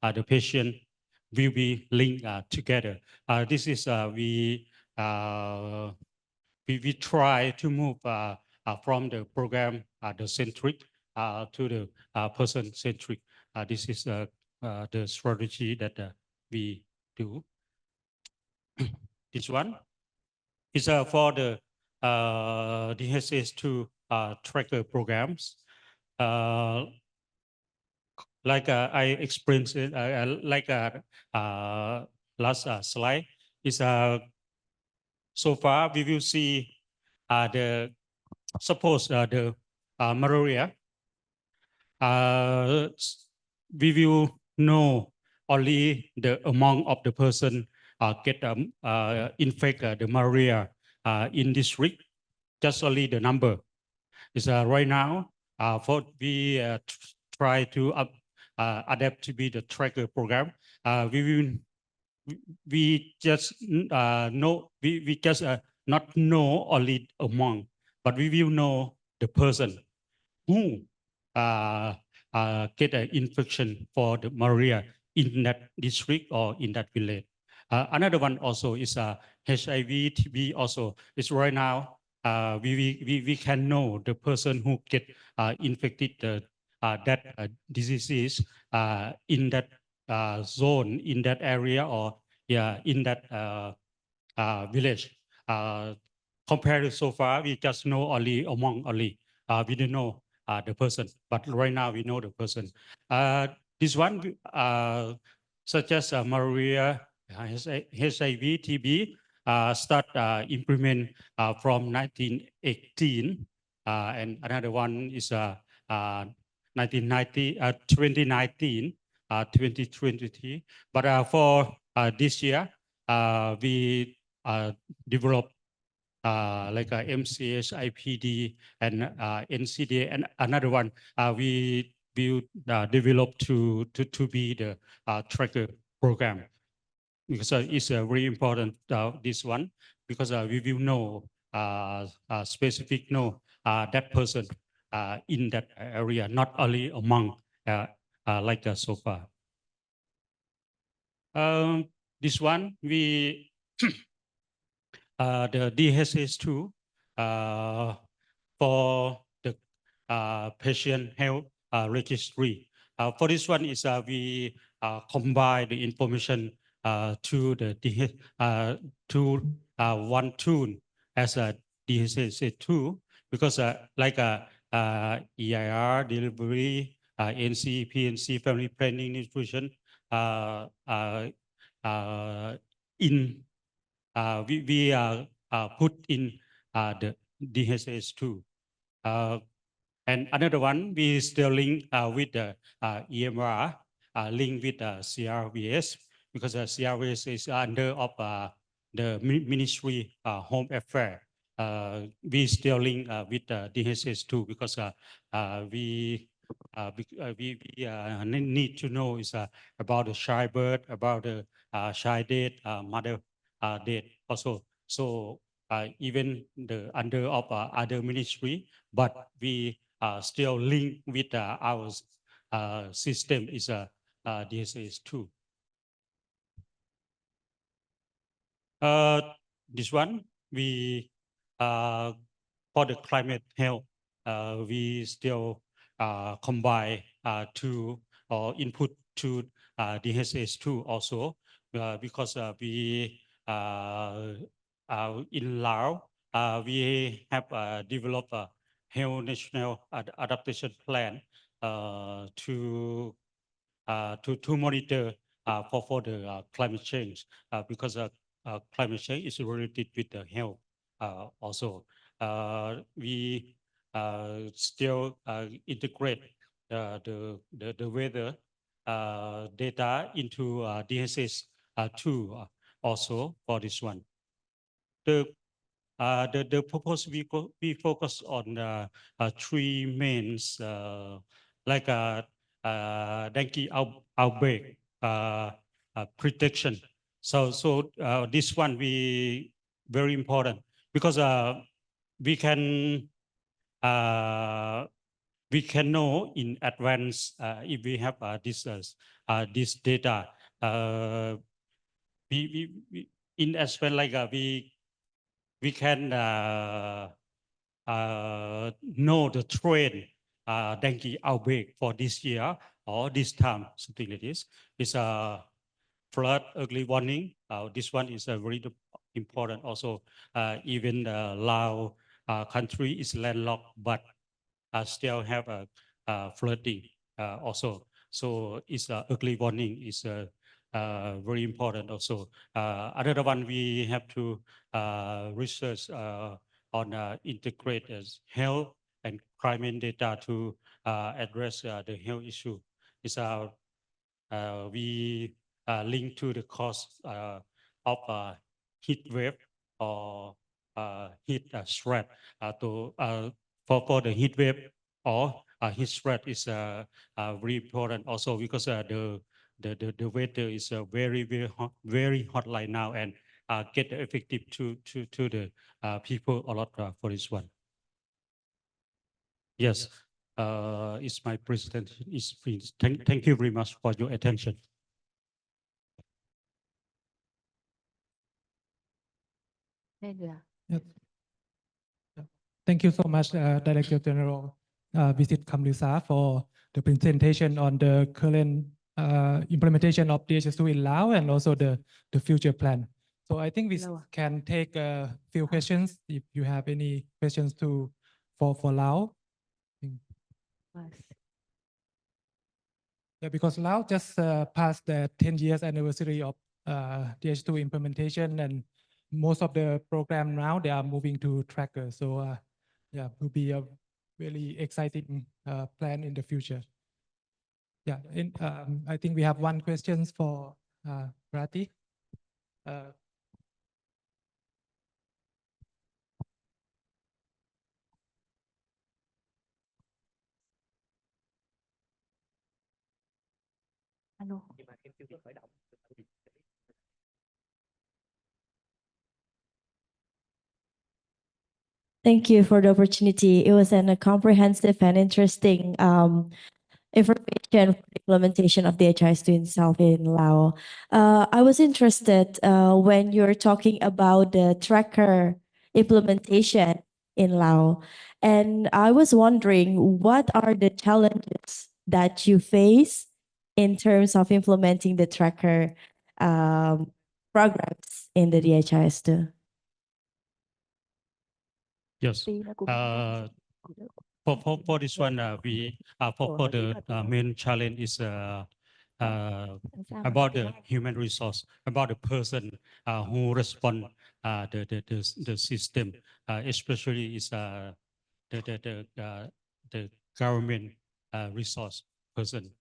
the patient will be linked together. This is we try to move from the program the centric to the person centric. This is the strategy that we do. This one is for the DHIS2 tracker programs. Like I explained, like last slide, is so far we will see the suppose the malaria. We will know only the amount of the person get infect the malaria in this week, just only the number. Is right now for we try to adapt to be the tracker program. We just know we just not know only among, but we will know the person who get an infection for the malaria in that district or in that village. Another one also is HIV, TB also. It's right now we can know the person who get infected that diseases in that zone, in that area, or in that village. Compared to so far, we just know only among only. We don't know the person, but right now we know the person. This one, such as malaria, HIV, TB, start implement from 1918, and another one is 1990, 2019, 2023. But for this year, we develop like MCH, IPD, and NCD, and another one we will develop to be the tracker program, because it's very important this one, because we will know specific know that person in that area, not only among like so far. This one we the DHIS2 for the patient health registry. For this one is we combine the information to the to one tool as a DHIS2, because like EIR, delivery, NC, PNC, family planning, nutrition, in we put in the DHIS2. And another one, we still link with the EMR, link with CRVS, because CRVS is under of the Ministry Home Affairs. We still link with DHIS2, because we need to know is about the childbirth, about the child death, mother death also. So even the under of other ministry, but we still link with our system is DHIS2. This one we for the climate health, we still combine to or input to DHIS2 also, because we in Laos we have developed a health national adaptation plan to monitor for the climate change, because climate change is related with the health also. We still integrate the weather data into DHIS2 also for this one. The purpose we focus on three main like dengue outbreak protection. So this one we very important, because we can we can know in advance if we have this data. We in as well like we can know the trend dengue outbreak for this year or this time, something like this. It's a flood early warning. This one is a very important also. Even the Laos country is landlocked, but still have a flooding also. So it's early warning is very important also. Another one we have to research on integrated health and climate data to address the health issue. Is we link to the cost of heat wave or heat threat to for the heat wave or heat threat is very important also because the weather is very hot right now and get effective to the people a lot for this one. Yes, it's my presentation. Thank you very much for your attention. Yes. Thank you so much, Director General Visit Kamlusa, for the presentation on the current implementation of DHS2 in Laos and also the future plan. So I think we can take a few questions if you have any questions for Laos. Yeah, because Laos just passed the 10 years anniversary of DH2 implementation, and most of the program now they are moving to tracker. So yeah, will be a really exciting plan in the future. Yeah, I think we have one question for Rati. Alo. Thank you for the opportunity. It was a comprehensive and interesting information for the implementation of the HISP in South in Laos. I was interested when you're talking about the tracker implementation in Laos. And I was wondering, what are the challenges that you face in terms of implementing the tracker programs in the DHIS2? Yes. For this one, we for the main challenge is about the human resource, about the person who respond the system, especially is the government resource person,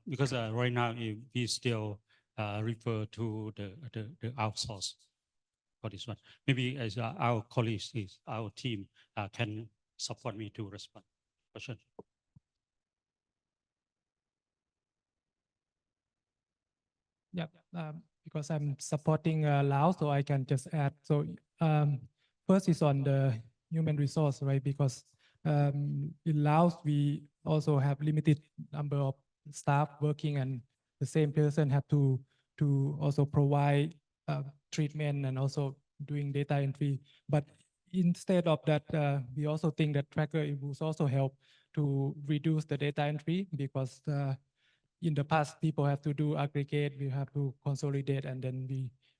because right now we still refer to the outsource for this one. Maybe as our colleagues, our team can support me to respond. Question. Yeah, because I'm supporting Laos, so I can just add. So first is on the human resource, right? Because in Laos, we also have limited number of staff working, and the same person have to also provide treatment and also doing data entry. But instead of that, we also think that tracker will also help to reduce the data entry, because in the past, people have to do aggregate, we have to consolidate, and then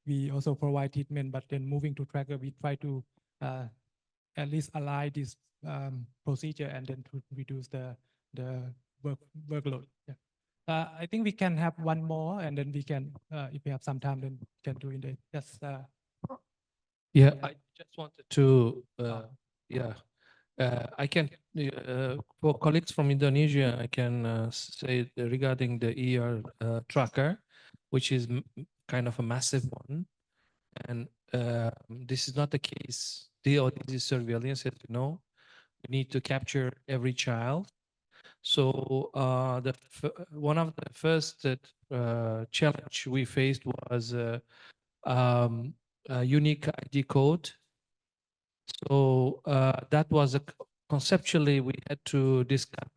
we also provide treatment. But then moving to tracker, we try to at least align this procedure and then to reduce the workload. Yeah. I think we can have one more, and then we can, if we have some time, then we can do in the just. Yeah, I just wanted to, I can, for colleagues from Indonesia, I can say regarding the ER tracker, which is kind of a massive one. And this is not the case. This is surveillance, as you know. We need to capture every child. So one of the first challenge we faced was a unique ID code. So that was conceptually we had to discuss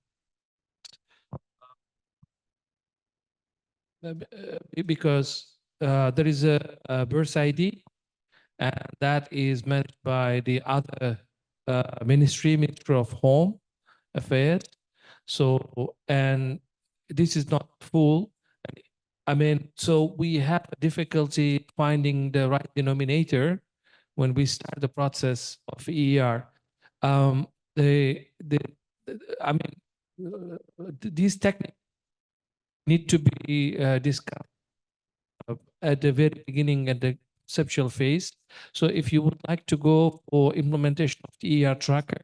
because there is a birth ID, and that is managed by the other Ministry of Home Affairs. So, and this is not full. I mean, so we have difficulty finding the right denominator when we start the process of EER. Um, the I mean, these techniques need to be discussed at the very beginning at the conceptual phase. So if you would like to go for implementation of the ER tracker,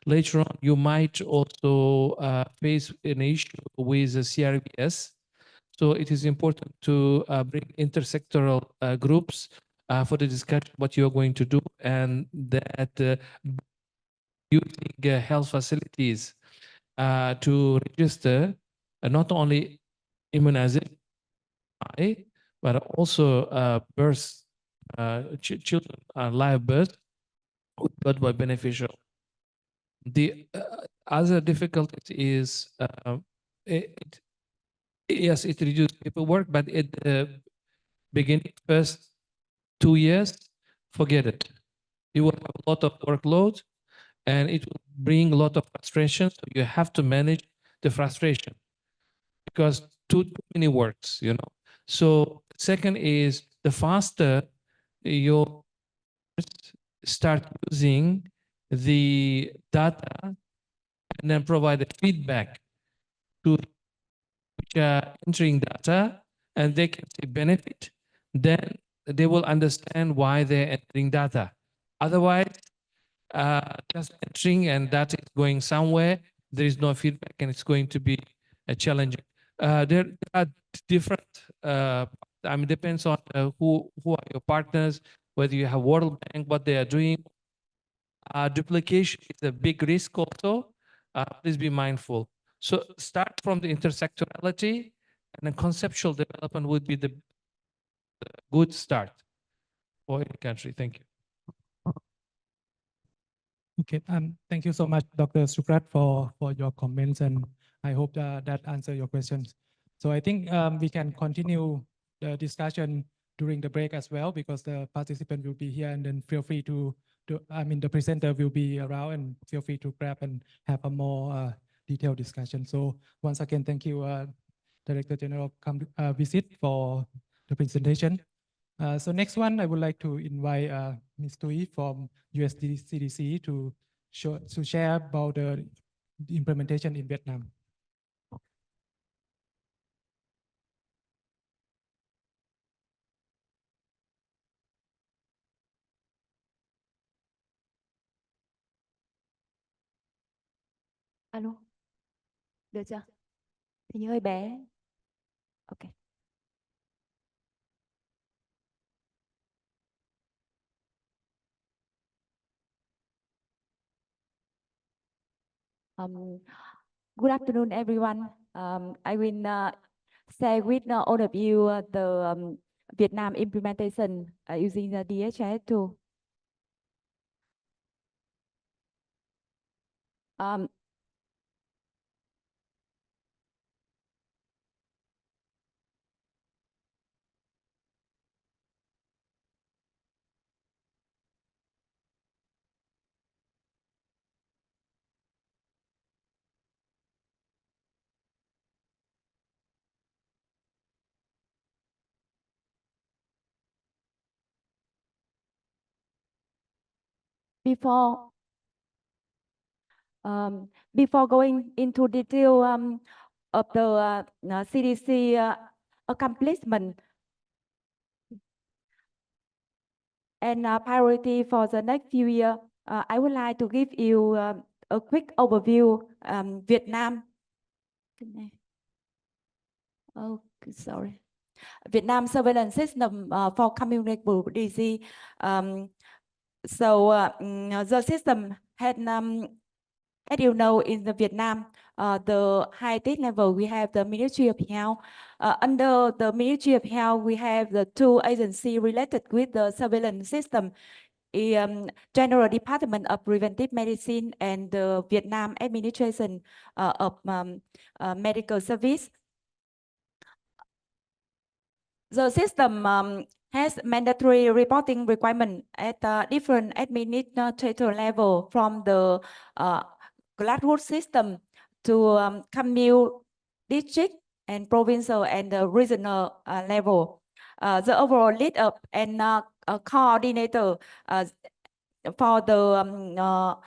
later on you might also face an issue with the CRBS. So it is important to bring intersectoral groups for the discussion what you're going to do, and that using health facilities to register not only immunization but also birth, children live birth but by beneficial. The other difficulty is yes, it reduces paperwork, but at the beginning, first 2 years, forget it. You will have a lot of workload and it will bring a lot of frustration. So you have to manage the frustration because too many works, you know. So second is the faster you start using the data and then provide the feedback to which are entering data and they can see benefit, then they will understand why they're entering data. Otherwise, just entering and data is going somewhere, there is no feedback and it's going to be challenging. There are different, I mean, depends on who are your partners, whether you have World Bank, what they are doing. Duplication is a big risk also. Please be mindful. So start from the intersectorality, and then conceptual development would be the good start for any country. Thank you. Okay, thank you so much, Dr. Suprat, for your comments, and I hope that answered your questions. So I think we can continue the discussion during the break as well, because the participant will be here, and then feel free to I mean, the presenter will be around, and feel free to grab and have a more detailed discussion. So once again, thank you, Director General visit for the presentation. So next one, I would like to invite Ms. Tui from USCDC to share about the implementation in Vietnam. Alo, được chưa? Hình như hơi bé. Ok. Good afternoon, everyone. I will share with all of you the Vietnam implementation using the DHIS tool. Before going into detail of the CDC accomplishment and priority for the next few years, I would like to give you a quick overview Vietnam. Oh, sorry. Vietnam surveillance system for communicable disease. The system had, as you know, in the Vietnam, the highest level, we have the Ministry of Health. Under the Ministry of Health, we have the two agencies related with the surveillance system. General Department of Preventive Medicine and the Vietnam Administration of Medical Service. The system has mandatory reporting requirement at different administrator level, from the grassroots system to commune, district, and provincial and regional level. The overall lead up and coordinator for the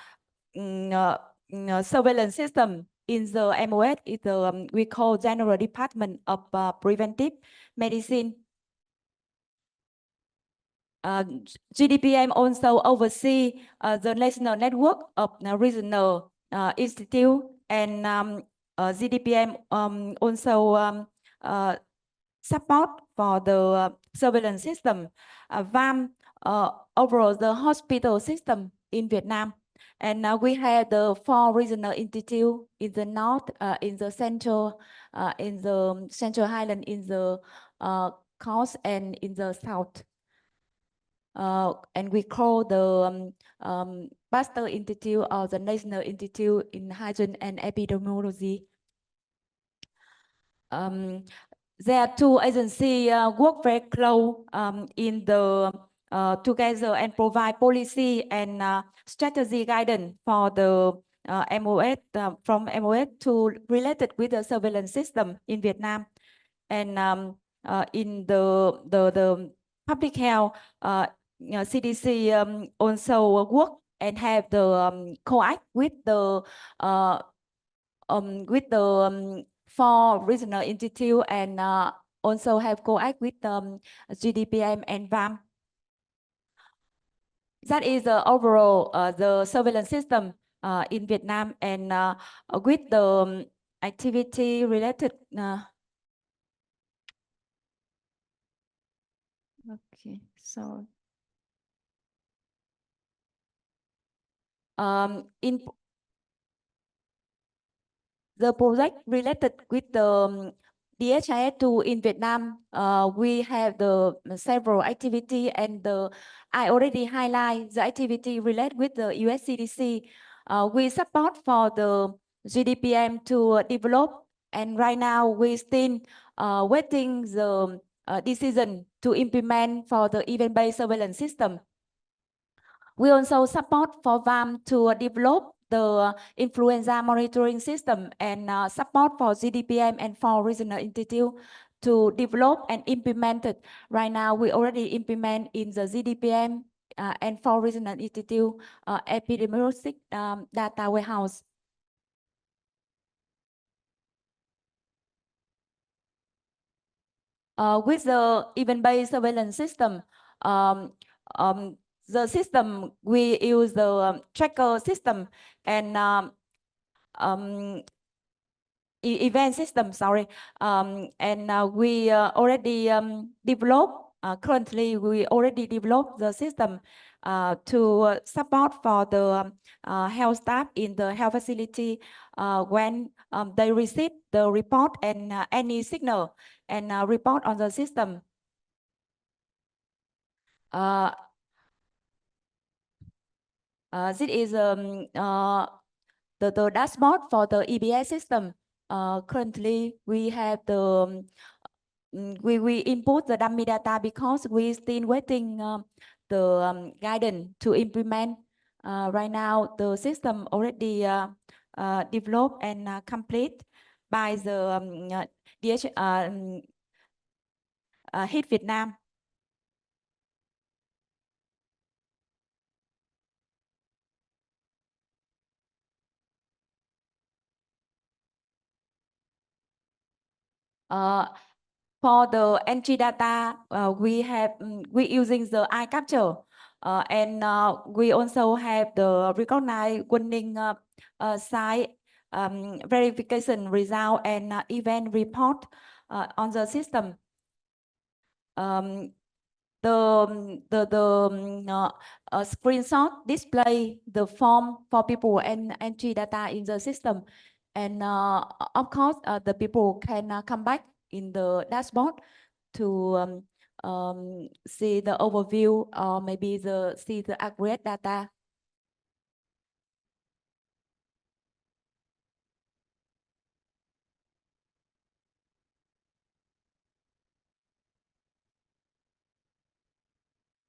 surveillance system in the MOS is the we call General Department of Preventive Medicine. GDPM also oversee the national network of regional institute, and GDPM also support for the surveillance system, VAM overall the hospital system in Vietnam. And we have the 4 regional institute in the north, in the central highland, in the coast, and in the south. And we call the Pasteur Institute or the National Institute in Hygiene and Epidemiology. There are 2 agencies work very close in the together and provide policy and strategy guidance for the MOS, from MOS to related with the surveillance system in Vietnam. And in the public health, CDC also work and have the co-act with the 4 regional institute, and also have co-act with GDPM and VAM. That is the overall the surveillance system in Vietnam, and with the activity related. Okay, so in the project related with the DHIS2 in Vietnam, we have the several activity, and I already highlight the activity related with the US CDC. We support for the GDPM to develop, and right now we still waiting the decision to implement for the event-based surveillance system. We also support for VAM to develop the influenza monitoring system, and support for GDPM and for regional institute to develop and implement it. Right now, we already implement in the GDPM and for regional institute epidemiologic data warehouse. With the event-based surveillance system, the system, we use the tracker system and event system, sorry. And we already develop, currently we already developed the system to support for the health staff in the health facility when they receive the report and any signal and report on the system. This is the dashboard for the EBS system. Currently, we have the we input the dummy data because we still waiting the guidance to implement. Right now, the system already developed and complete by the HISP Vietnam. For the entry data, we using the eye capture, and we also have the recognized winning site verification result and event report on the system. The screenshot display the form for people and entry data in the system, and of course the people can come back in the dashboard to see the overview or maybe see the accurate data.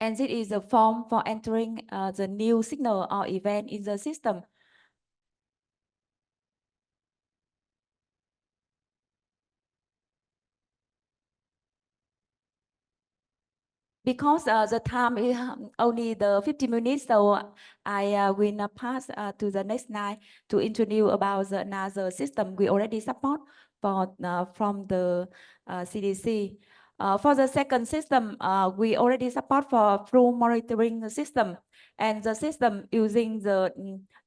And this is the form for entering the new signal or event in the system. Because the time is only the 50 minutes, so I will pass to the next slide to introduce about another system we already support for from the CDC. For the second system, we already support for flu monitoring system, and the system using the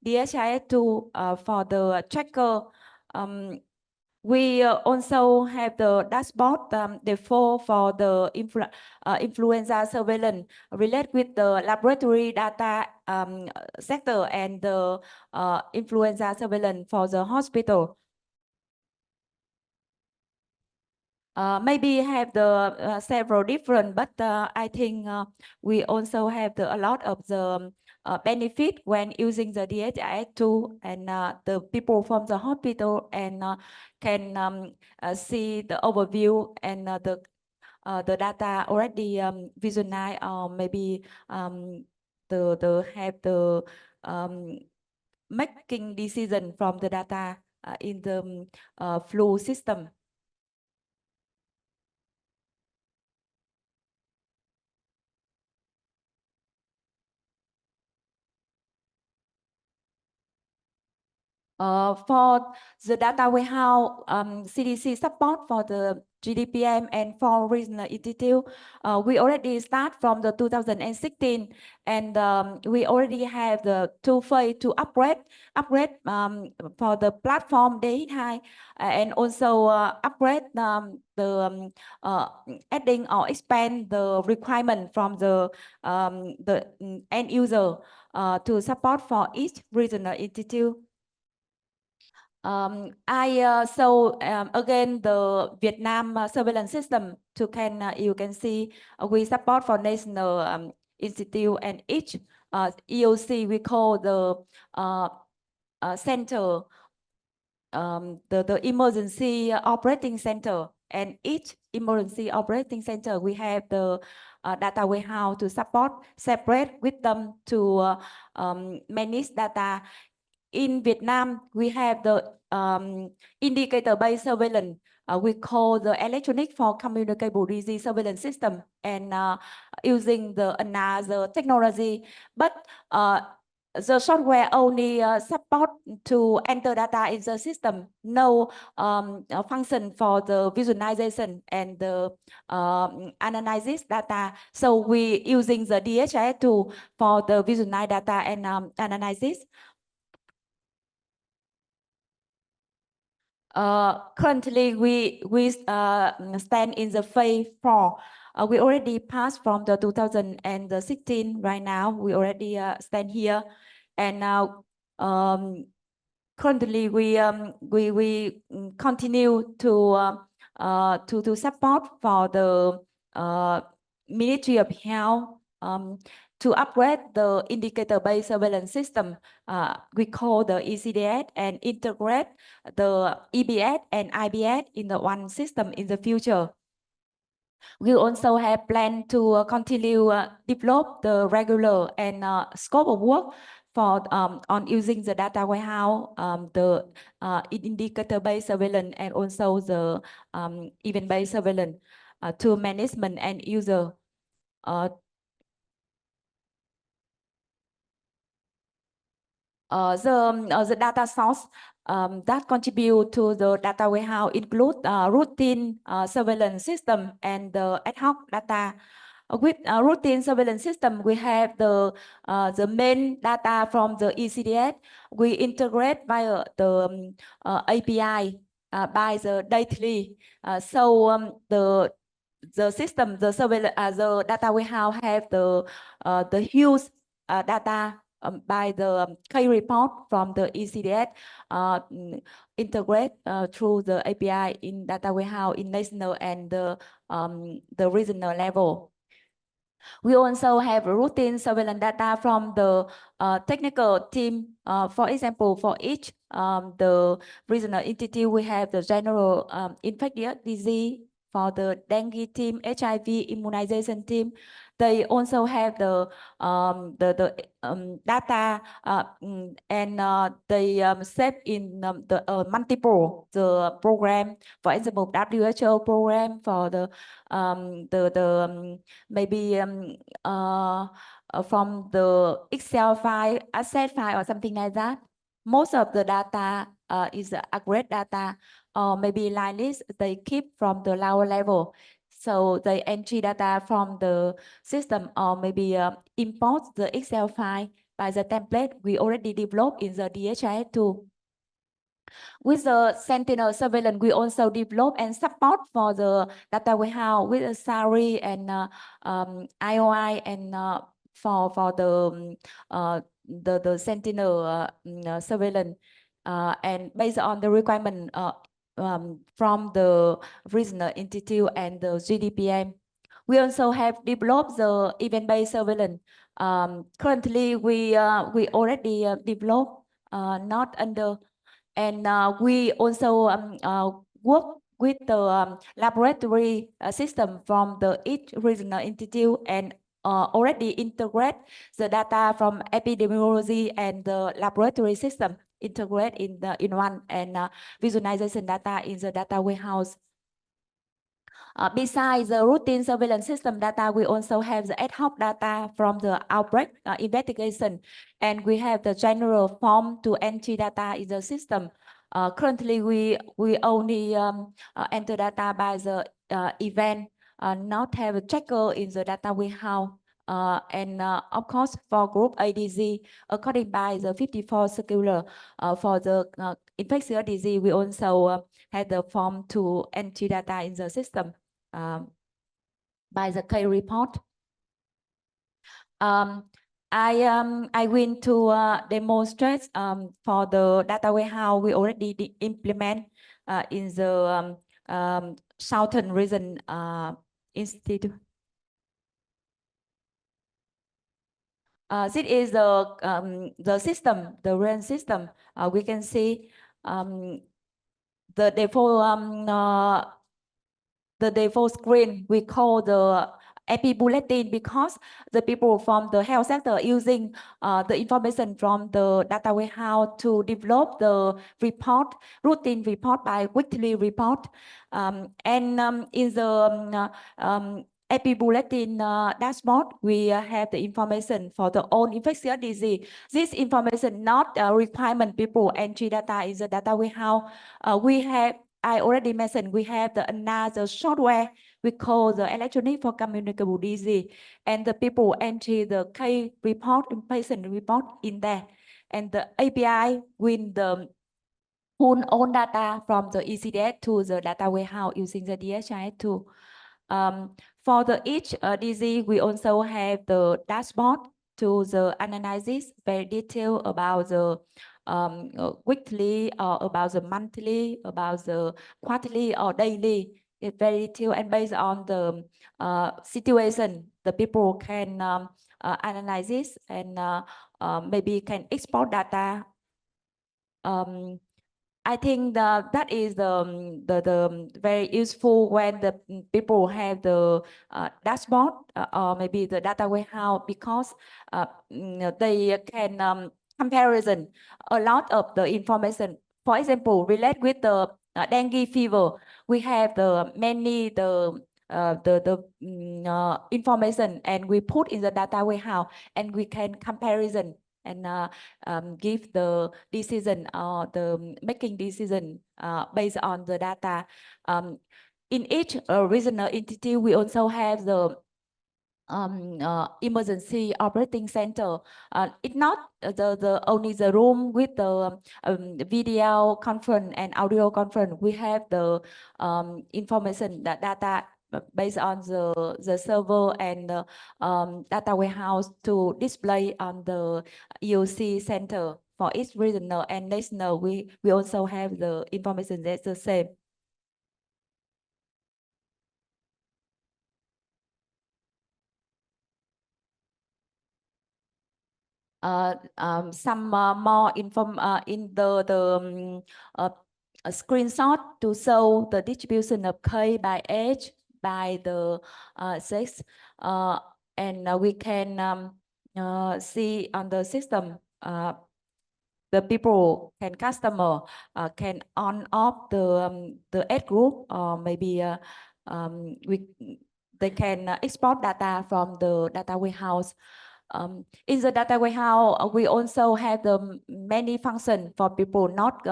DHIS2 for the tracker. We also have the dashboard default for the influenza surveillance related with the laboratory data sector and the influenza surveillance for the hospital. Maybe have the several different, but I think we also have a lot of the benefit when using the DHIS tool, and the people from the hospital and can see the overview and the data already visualized, or maybe have the making decision from the data in the flu system. For the data warehouse, CDC support for the GDPM and for regional institute, we already start from the 2016, and we already have the two phase to upgrade for the platform day high, and also upgrade adding or expand the requirement from the end user to support for each regional institute. Again, the Vietnam surveillance system you can see we support for national institute, and each EOC we call the center, the emergency operating center, and each emergency operating center we have the data warehouse to support separate with them to manage data. In Vietnam, we have the indicator-based surveillance. We call the electronic for communicable disease surveillance system, and using another technology, but the software only support to enter data in the system, no function for the visualization and the analysis data. So we using the DHIS tool for the visualize data and analysis. Currently, we stand in the phase 4. We already passed from the 2016. Right now, we already stand here, and now currently we continue to support for the Ministry of Health to upgrade the indicator-based surveillance system. We call the ECDS, and integrate the EBS and IBS in the one system in the future. We also have planned to continue develop the regular and scope of work for on using the data warehouse, the indicator-based surveillance, and also the event-based surveillance to management and user. The data source that contribute to the data warehouse include routine surveillance system and the ad hoc data. With routine surveillance system, we have the main data from the ECDS. We integrate via the API by the daily. The system, the surveillance, the data warehouse have the huge data by the key report from the ECDS integrate through the API in data warehouse in national and the regional level. We also have routine surveillance data from the technical team. For example, for each the regional entity, we have the general infectious disease. For the dengue team, HIV immunization team, they also have the data and they set in the multiple the program. For example, WHO program for the maybe from the Excel file, asset file, or something like that. Most of the data is accurate data, or maybe like this, they keep from the lower level. So they entry data from the system, or maybe import the Excel file by the template we already developed in the DHIS tool. With the Sentinel surveillance, we also develop and support for the data warehouse with a SARI and IOI and for the Sentinel surveillance and based on the requirement from the regional institute and the GDPM. We also have developed the event-based surveillance. Currently, we already developed not under. And we also work with the laboratory system from the each regional institute and already integrate the data from epidemiology and the laboratory system integrate in one and visualization data in the data warehouse. Besides the routine surveillance system data, we also have the ad hoc data from the outbreak investigation, and we have the general form to entry data in the system. Currently, we only enter data by the event, not have a checker in the data warehouse. And of course, for group ADZ, according by the 54 circular, for the infectious disease, we also had the form to entry data in the system by the K report. I went to demonstrate for the data warehouse we already implement in the Southern Region Institute. This is the system, the RAN system. We can see the default screen we call the AP bulletin because the people from the health sector using the information from the data warehouse to develop the report, routine report by weekly report. And in the AP bulletin dashboard, we have the information for the own infectious disease. This information not requirement people entry data in the data warehouse. I already mentioned we have another software we call the electronic for communicable disease, and the people entry the K report and patient report in there, and the API with the pull own data from the ECDS to the data warehouse using the DHIS tool. For the each disease, we also have the dashboard to the analysis very detailed about the weekly or about the monthly, about the quarterly or daily. It's very detailed, and based on the situation, the people can analyze this and maybe can export data. I think that is the very useful when the people have the dashboard or maybe the data warehouse, because they can comparison a lot of the information. For example, relate with the dengue fever, we have the many information and we put in the data warehouse, and we can comparison and give the decision or the making decision based on the data. In each regional entity, we also have the emergency operating center. It's not the only the room with the video conference and audio conference. We have the information, the data based on the server and the data warehouse to display on the EOC center for each regional and national. We also have the information that's the same. Some more inform in the a screenshot to show the distribution of K by age, by the sex, and we can see on the system the people customer can on off the age group, or maybe they can export data from the data warehouse. In the data warehouse, we also have the many functions for people, not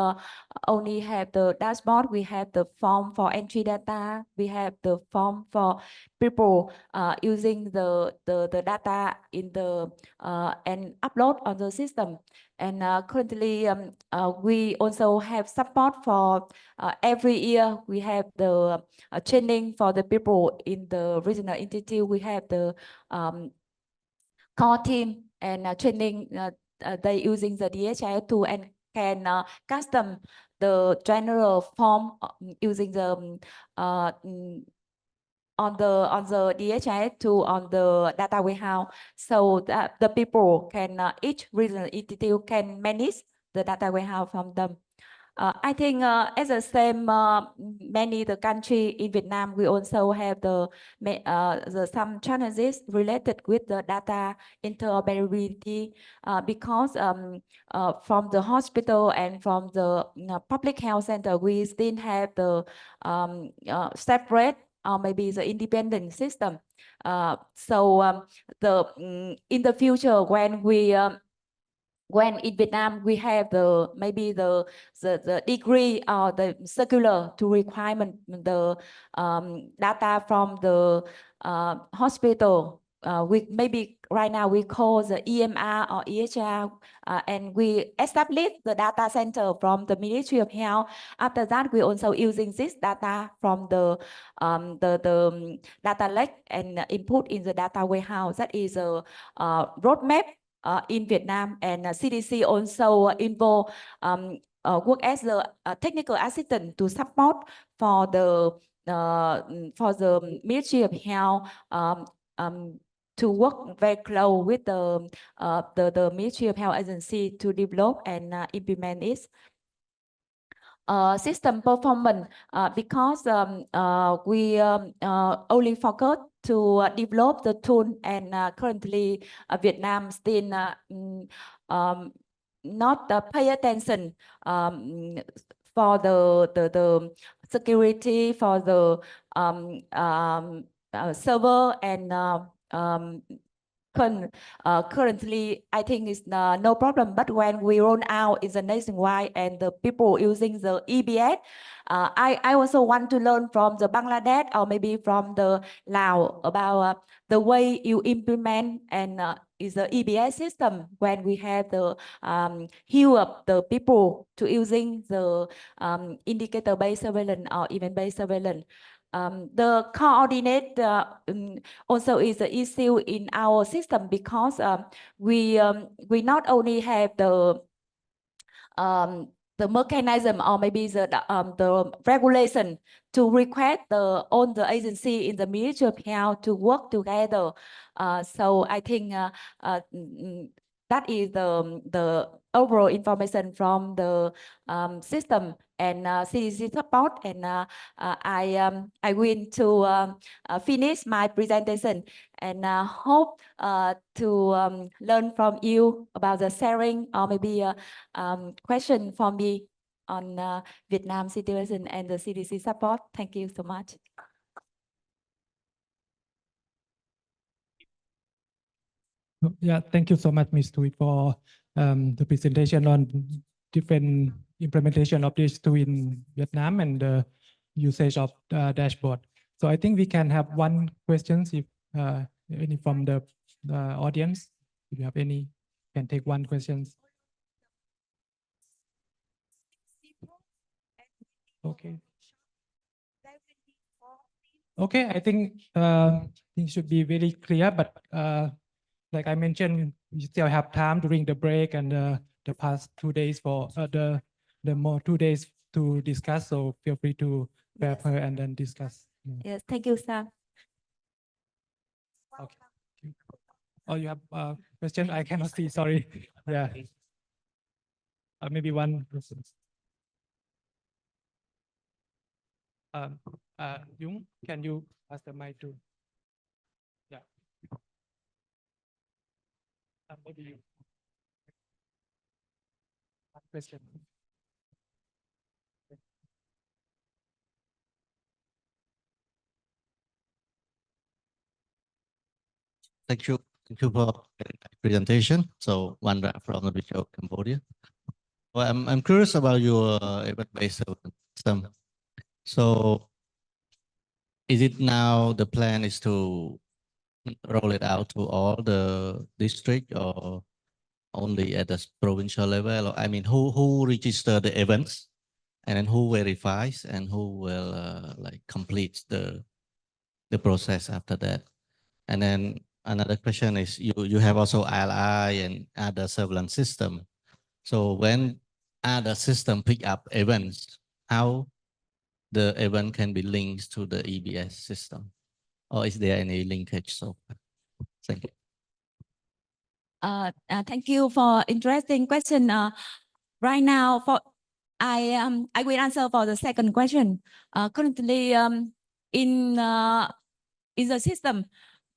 only have the dashboard. We have the form for entry data. We have the form for people using the data in the and upload on the system. And currently, we also have support for every year. We have the training for the people in the regional entity. We have the core team and training. They using the DHIS tool and can custom the general form using the on the DHIS tool on the data warehouse, so that the people can each regional entity can manage the data warehouse from them. I think as the same, many the country in Vietnam, we also have the some challenges related with the data interoperability, because from the hospital and from the public health center, we still have the separate or maybe the independent system. In the future, when in Vietnam we have the maybe the degree or the circular to requirement the data from the hospital. We maybe right now we call the EMR or EHR, and we establish the data center from the Ministry of Health. After that, we also using this data from the data lake and input in the data warehouse. That is a roadmap in Vietnam, and CDC also involved work as the technical assistant to support for the Ministry of Health to work very close with the Ministry of Health agency to develop and implement it. System performance, because we only focus to develop the tool, and currently Vietnam still not pay attention for the security for the server, and currently, I think it's no problem. But when we roll out is a nationwide and the people using the EBS, I also want to learn from the Bangladesh or maybe from the Laos about the way you implement and is the EBS system when we have the heal up the people to using the indicator-based surveillance or event-based surveillance. The coordinate also is an issue in our system, because we not only have the mechanism or maybe the regulation to request all the agency in the Ministry of Health to work together. So I think that is the overall information from the system and CDC support, and I will to finish my presentation, and hope to learn from you about the sharing or maybe question for me on Vietnam situation and the CDC support. Thank you so much. Yeah, thank you so much, Ms. Tui, for the presentation on different implementation of this tool in Vietnam and the usage of dashboard. So I think we can have one question if any from the audience. If you have any, can take one question. Okay. Okay, I think things should be very clear, but like I mentioned, we still have time during the break and the past 2 days for the more 2 days to discuss. So feel free to grab her and then discuss. Yes, thank you, Sam. Okay. Oh, you have a question? I cannot see. Sorry. Yeah. Maybe one person. Jung, can you pass the mic to? Yeah. Maybe you. One question. Thank you. Thank you for the presentation. So Wanda from the Visual Cambodia. Well, I'm curious about your event-based system. So is it now the plan is to roll it out to all the district or only at the provincial level? Or, I mean, who register the events and then who verifies and who will like complete the process after that? And then another question is you have also ILI and other surveillance system. So when other system pick up events, how the event can be linked to the EBS system? Or is there any linkage so far? Thank you. Thank you for interesting question. Right now, I will answer for the second question. Currently, in the system,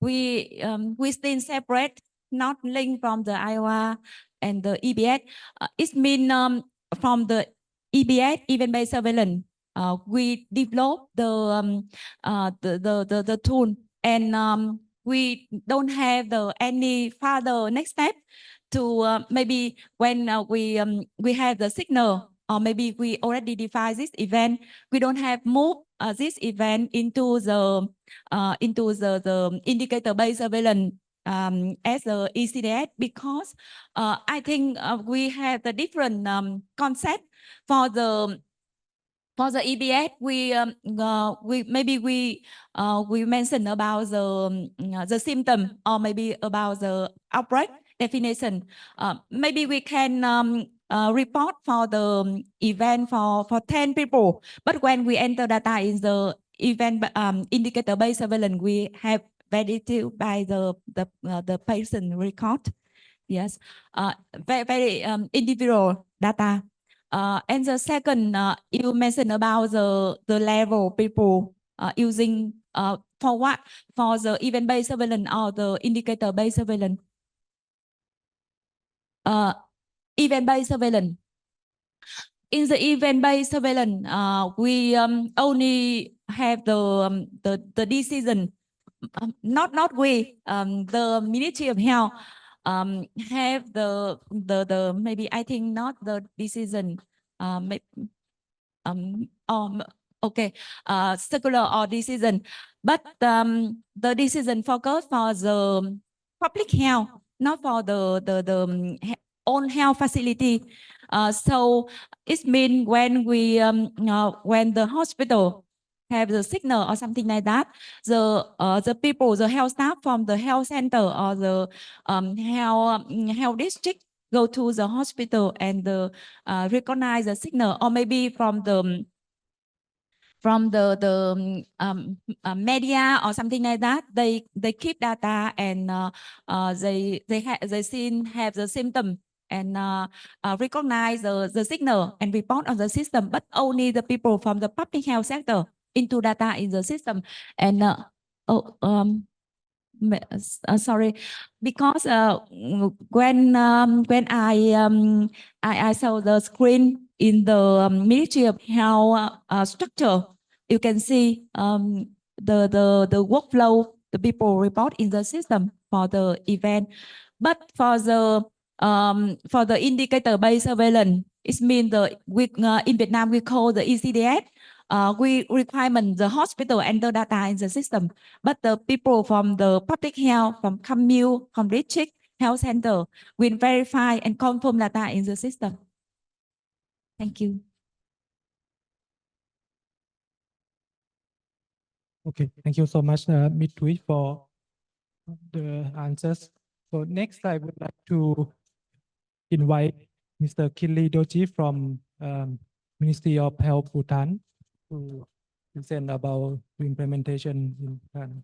we still separate, not linked from the Iowa and the EBS. It means from the EBS, event-based surveillance, we develop the tool, and we don't have any further next step to maybe when we have the signal, or maybe we already define this event, we don't have move this event into the indicator-based surveillance as the ECDS, because I think we have the different concept for the EBS. We maybe we mentioned about the symptom, or maybe about the outbreak definition. Maybe we can report for the event for 10 people, but when we enter data in the event indicator-based surveillance, we have validity by the patient record. Yes, very individual data. And the second, you mentioned about the level people using for what? For the event-based surveillance or the indicator-based surveillance? Event-based surveillance. In the event-based surveillance, we only have the decision. Not we. The Ministry of Health have the maybe, I think, not the decision. Okay, circular or decision, but the decision focus for the public health, not for the own health facility. So it means when when the hospital have the signal or something like that, the people, the health staff from the health center or the health district go to the hospital and recognize the signal, or maybe from the media or something like that. They keep data, and they have the symptom and recognize the signal and report on the system, but only the people from the public health sector into data in the system. And sorry, because when I saw the screen in the Ministry of Health structure, you can see the workflow, the people report in the system for the event. But for the indicator-based surveillance, it means in Vietnam we call the ECDS. We requirement the hospital enter data in the system, but the people from the public health, from commune, from district health center will verify and confirm data in the system. Thank you. Okay, thank you so much, Mithui, for the answers. So next, I would like to invite Mr. Kinli Doji from Ministry of Health Bhutan to present about the implementation in Bhutan.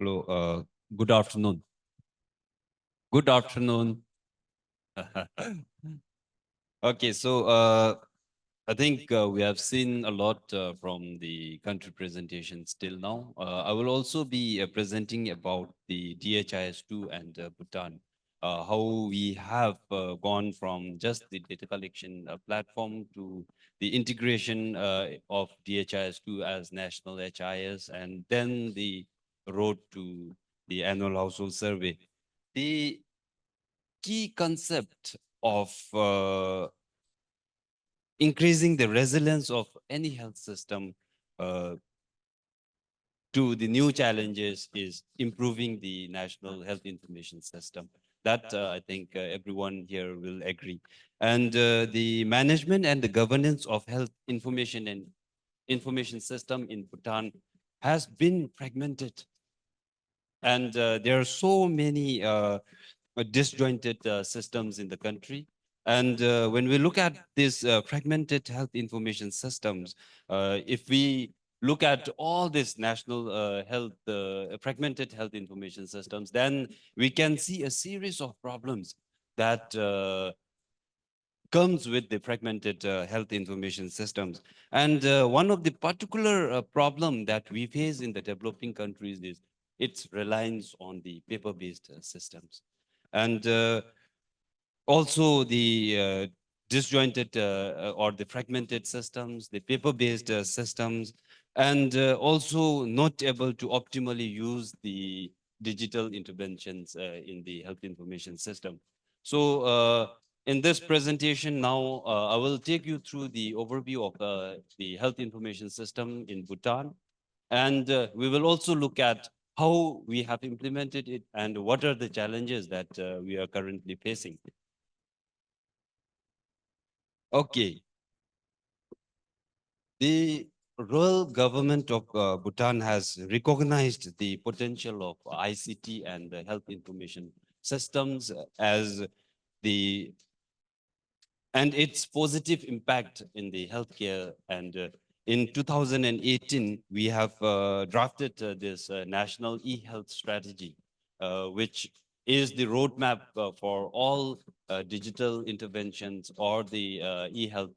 Hello, good afternoon. Good afternoon. Okay, so I think we have seen a lot from the country presentations till now. I will also be presenting about the DHIS2 and Bhutan, how we have gone from just the data collection platform to the integration of DHIS2 as national HIS, and then the road to the annual household survey. The key concept of increasing the resilience of any health system to the new challenges is improving the national health information system. That I think everyone here will agree. And the management and the governance of health information and information system in Bhutan has been fragmented. And there are so many disjointed systems in the country. And when we look at these fragmented health information systems, if we look at all these national fragmented health information systems, then we can see a series of problems that comes with the fragmented health information systems. And one of the particular problem that we face in the developing countries is its reliance on the paper-based systems. And also the disjointed or the fragmented systems, the paper-based systems, and also not able to optimally use the digital interventions in the health information system. So in this presentation now, I will take you through the overview of the health information system in Bhutan. And we will also look at how we have implemented it and what are the challenges that we are currently facing. Okay. The rural government of Bhutan has recognized the potential of ICT and the health information systems as the and its positive impact in the healthcare. And in 2018, we have drafted this national e-health strategy, which is the roadmap for all digital interventions or the e-health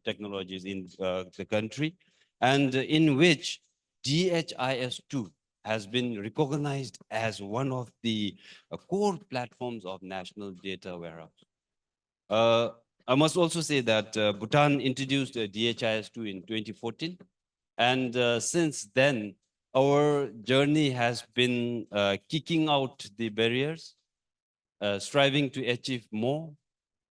technologies in the country, and in which DHIS2 has been recognized as one of the core platforms of national data warehouse. I must also say that Bhutan introduced DHIS2 in 2014. And since then, our journey has been kicking out the barriers, striving to achieve more,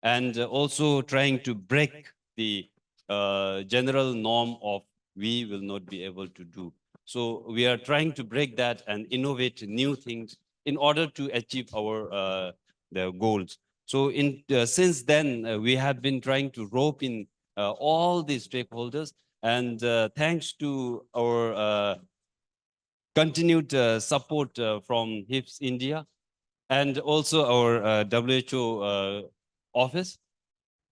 and also trying to break the general norm of we will not be able to do. So we are trying to break that and innovate new things in order to achieve our the goals. So since then, we have been trying to rope in all the stakeholders, and thanks to our continued support from HISP India and also our WHO office.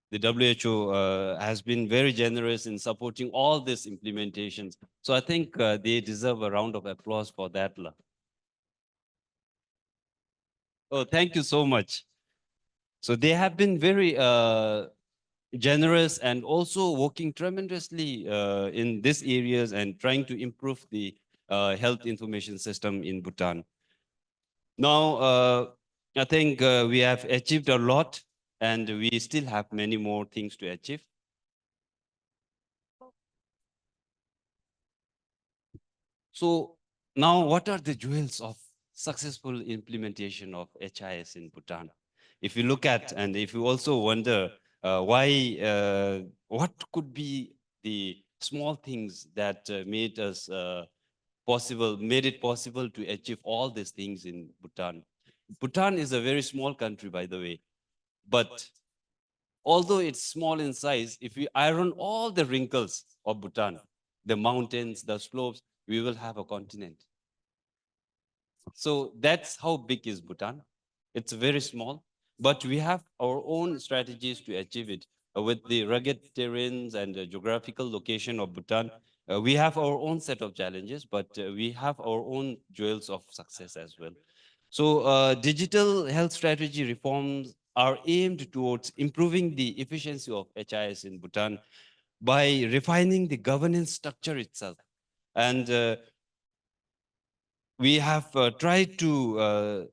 The WHO has been very generous in supporting all these implementations. So I think they deserve a round of applause for that. Oh, thank you so much. So they have been very generous and also working tremendously in these areas and trying to improve the health information system in Bhutan. Now, I think we have achieved a lot and we still have many more things to achieve. So now what are the jewels of successful implementation of HIS in Bhutan? If you look at, and if you also wonder what could be the small things that made it possible to achieve all these things in Bhutan. Bhutan is a very small country, by the way, but although it's small in size, if we iron all the wrinkles of Bhutan, the mountains, the slopes, we will have a continent. So that's how big is Bhutan. It's very small, but we have our own strategies to achieve it. With the rugged terrains and the geographical location of Bhutan, we have our own set of challenges, but we have our own jewels of success as well. So digital health strategy reforms are aimed towards improving the efficiency of HIS in Bhutan by refining the governance structure itself. And we have tried to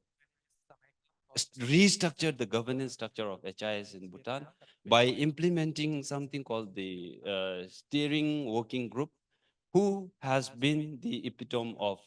restructure the governance structure of HIS in Bhutan by implementing something called the steering working group, who has been the epitome of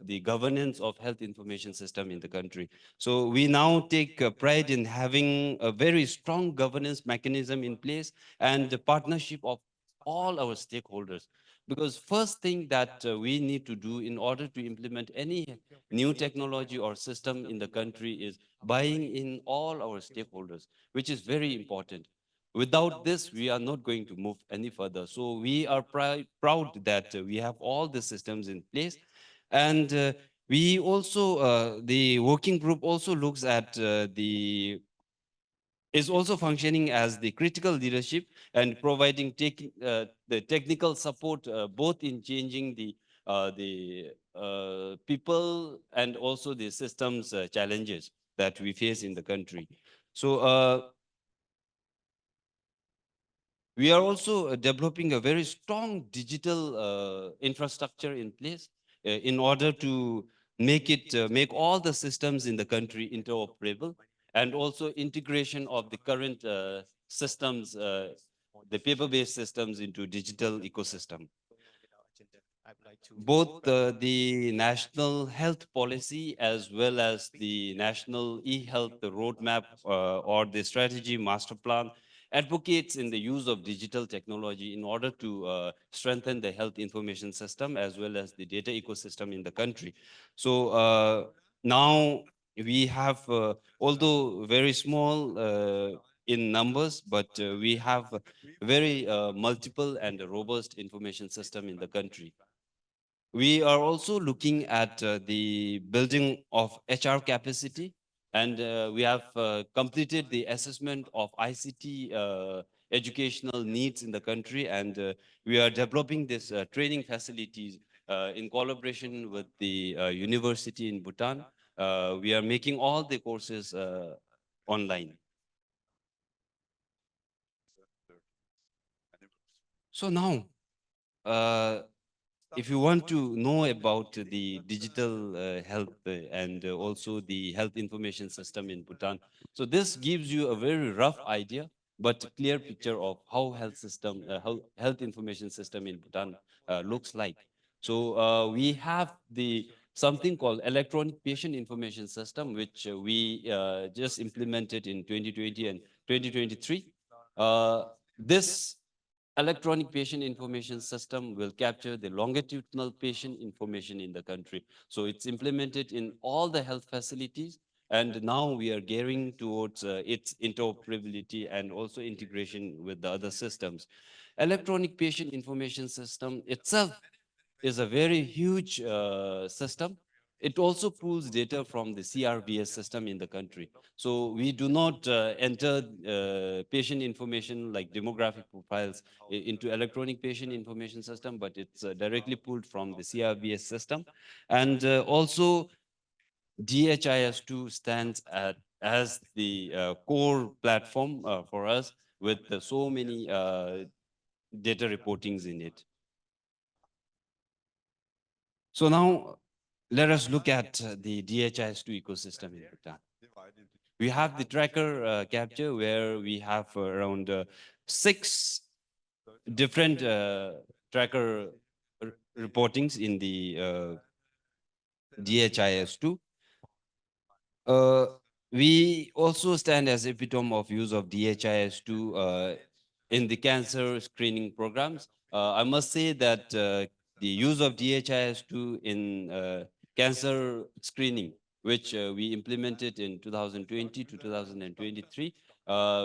the governance of health information system in the country. So we now take pride in having a very strong governance mechanism in place and the partnership of all our stakeholders. Because first thing that we need to do in order to implement any new technology or system in the country is buying in all our stakeholders, which is very important. Without this, we are not going to move any further. So we are proud that we have all the systems in place. And we also, the working group also looks at is also functioning as the critical leadership and providing the technical support both in changing the people and also the systems challenges that we face in the country. So we are also developing a very strong digital infrastructure in place in order to make all the systems in the country interoperable, and also integration of the current systems, the paper-based systems into digital ecosystem. Both the national health policy as well as the national e-health roadmap or the strategy master plan advocates in the use of digital technology in order to strengthen the health information system as well as the data ecosystem in the country. So now we have, although very small in numbers, but we have a very multiple and robust information system in the country. We are also looking at the building of HR capacity, and we have completed the assessment of ICT educational needs in the country, and we are developing this training facilities in collaboration with the university in Bhutan. We are making all the courses online. So now, if you want to know about the digital health and also the health information system in Bhutan, so this gives you a very rough idea, but clear picture of how how health information system in Bhutan looks like. So we have something called electronic patient information system, which we just implemented in 2020 and 2023. This electronic patient information system will capture the longitudinal patient information in the country. So it's implemented in all the health facilities. And now we are gearing towards its interoperability and also integration with the other systems. Electronic patient information system itself is a very huge system. It also pulls data from the CRBS system in the country. So we do not enter patient information like demographic profiles into electronic patient information system, but it's directly pulled from the CRBS system. And also DHIS2 stands as the core platform for us with so many data reportings in it. So now let us look at the DHIS2 ecosystem in Bhutan. We have the tracker capture where we have around 6 different tracker reportings in the DHIS2. We also stand as epitome of use of DHIS2 in the cancer screening programs. I must say that the use of DHIS2 in cancer screening, which we implemented in 2020 to 2023,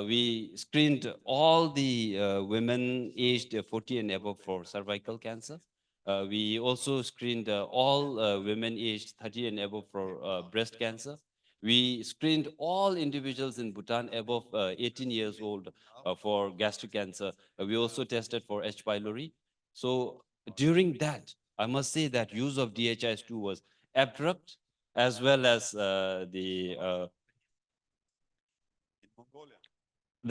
we screened all the women aged 40 and above for cervical cancer. We also screened all women aged 30 and above for breast cancer. We screened all individuals in Bhutan above 18 years old for gastric cancer. We also tested for H. pylori. So during that, I must say that use of DHIS2 was abrupt, as well as the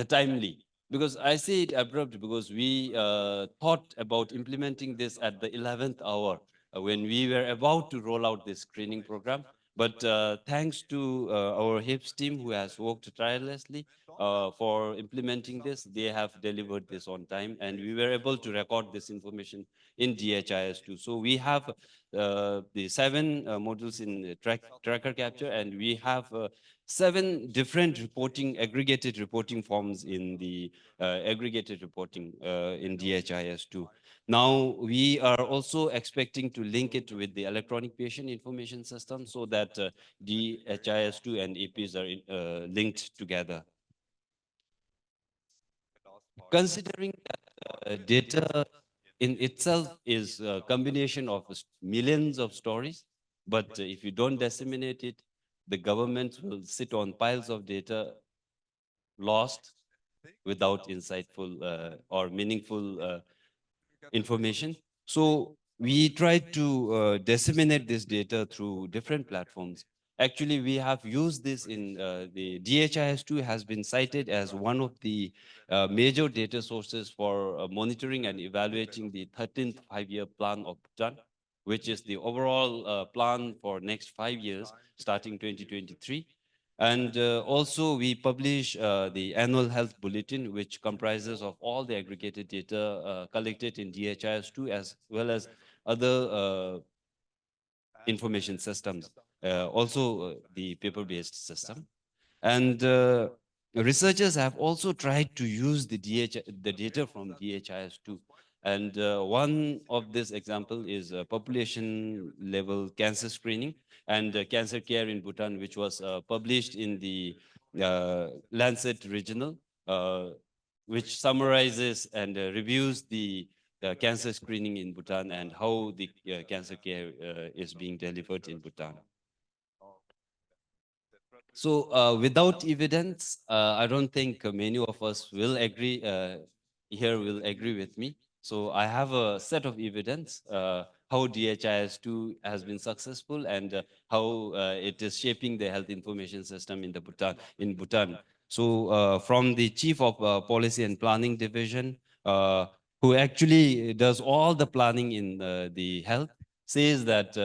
timely. Because I say it abrupt because we thought about implementing this at the 11th hour when we were about to roll out this screening program. But thanks to our HIPS team who has worked tirelessly for implementing this, they have delivered this on time, and we were able to record this information in DHIS2. So we have the 7 modules in tracker capture, and we have 7 different aggregated reporting forms in the aggregated reporting in DHIS2. Now, we are also expecting to link it with the electronic patient information system so that DHIS2 and APs are linked together. Considering that data in itself is a combination of millions of stories, but if you don't disseminate it, the government will sit on piles of data lost without insightful or meaningful information. So we tried to disseminate this data through different platforms. Actually, we have used this in the DHIS2 has been cited as one of the major data sources for monitoring and evaluating the 13th 5-year plan of Bhutan, which is the overall plan for next 5 years, starting 2023. And also we publish the annual health bulletin, which comprises of all the aggregated data collected in DHIS2 as well as other information systems, also the paper-based system. And researchers have also tried to use the data from DHIS2. And one of this example is population level cancer screening and cancer care in Bhutan, which was published in the Lancet Regional, which summarizes and reviews the cancer screening in Bhutan and how the cancer care is being delivered in Bhutan. So without evidence, I don't think many of us will agree here will agree with me. So I have a set of evidence how DHIS2 has been successful and how it is shaping the health information system in Bhutan. So from the Chief of Policy and Planning Division, who actually does all the planning in the health, says that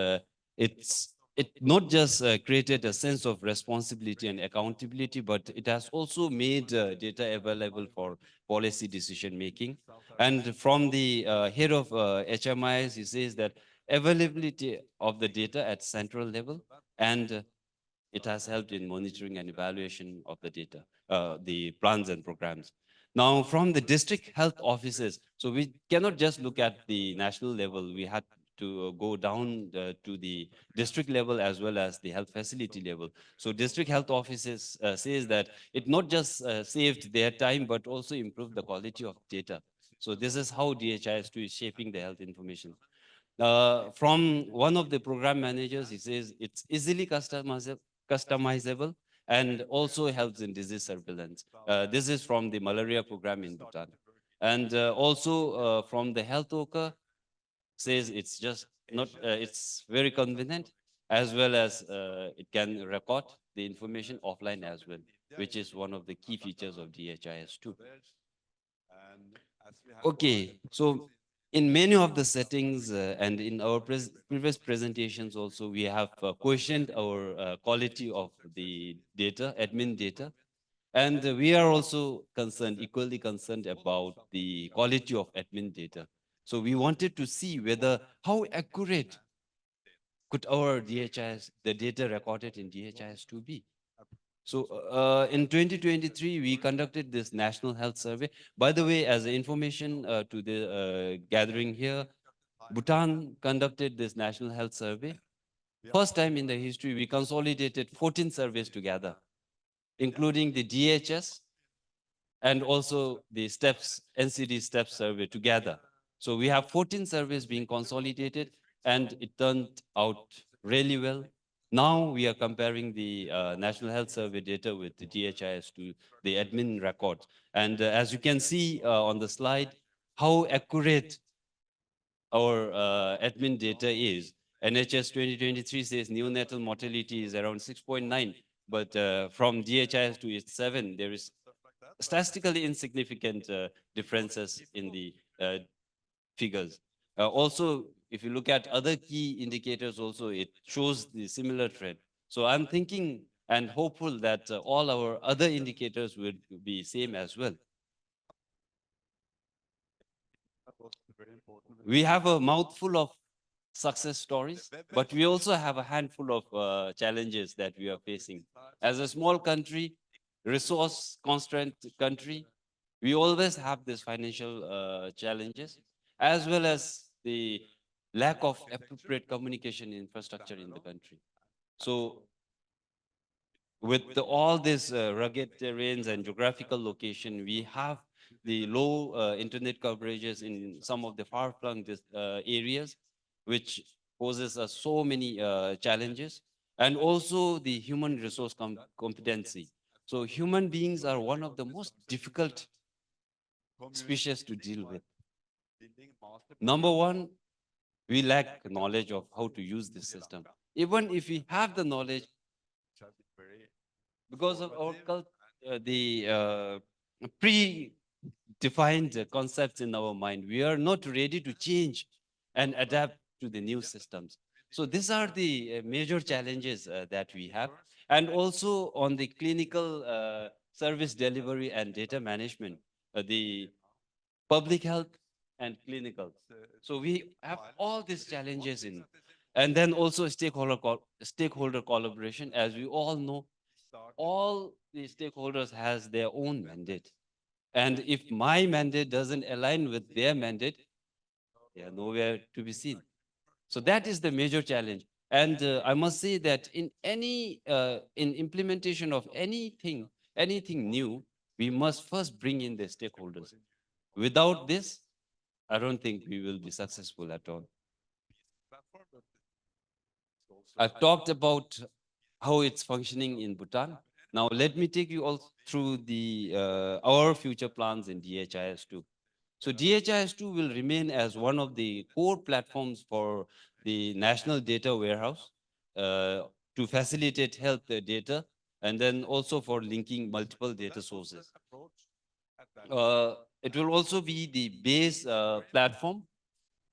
it not just created a sense of responsibility and accountability, but it has also made data available for policy decision making. And from the head of HMIS, he says that availability of the data at central level, and it has helped in monitoring and evaluation of the data, the plans and programs. Now, from the district health offices, so we cannot just look at the national level. We had to go down to the district level as well as the health facility level. So district health offices says that it not just saved their time, but also improved the quality of data. So this is how DHIS2 is shaping the health information. From one of the program managers, he says it's easily customizable and also helps in disease surveillance. This is from the malaria program in Bhutan. And also from the health worker, says it's just not, it's very convenient, as well as it can record the information offline as well, which is one of the key features of DHIS2. Okay, so in many of the settings and in our previous presentations also, we have questioned our quality of the data, admin data. And we are also concerned, equally concerned about the quality of admin data. So we wanted to see whether how accurate could our DHIS, the data recorded in DHIS2 be. So in 2023, we conducted this national health survey. By the way, as information to the gathering here, Bhutan conducted this national health survey. First time in the history, we consolidated 14 surveys together, including the DHS and also the STEPS, NCD STEPS survey together. So we have 14 surveys being consolidated, and it turned out really well. Now we are comparing the National Health Survey data with the DHIS to the admin records. And as you can see on the slide, how accurate our admin data is. NHS 2023 says neonatal mortality is around 6.9, but from DHIS to its 7, there is statistically insignificant differences in the figures. Also, if you look at other key indicators also, it shows the similar trend. So I'm thinking and hopeful that all our other indicators will be same as well. We have a mouthful of success stories, but we also have a handful of challenges that we are facing. As a small country, resource constrained country, we always have these financial challenges, as well as the lack of appropriate communication infrastructure in the country. So with all these rugged terrains and geographical location, we have the low internet coverages in some of the far-flung areas, which poses us so many challenges, and also the human resource competency. So human beings are one of the most difficult species to deal with. Number one, we lack knowledge of how to use this system. Even if we have the knowledge, because of our predefined concepts in our mind, we are not ready to change and adapt to the new systems. So these are the major challenges that we have. And also on the clinical service delivery and data management, the public health and clinical. So we have all these challenges in, and then also stakeholder collaboration. As we all know, all the stakeholders has their own mandate. And if my mandate doesn't align with their mandate, they are nowhere to be seen. So that is the major challenge. And I must say that in in implementation of anything new, we must first bring in the stakeholders. Without this, I don't think we will be successful at all. I've talked about how it's functioning in Bhutan. Now, let me take you all through the our future plans in DHIS2. So DHIS2 will remain as one of the core platforms for the National Data Warehouse to facilitate health data, and then also for linking multiple data sources. It will also be the base platform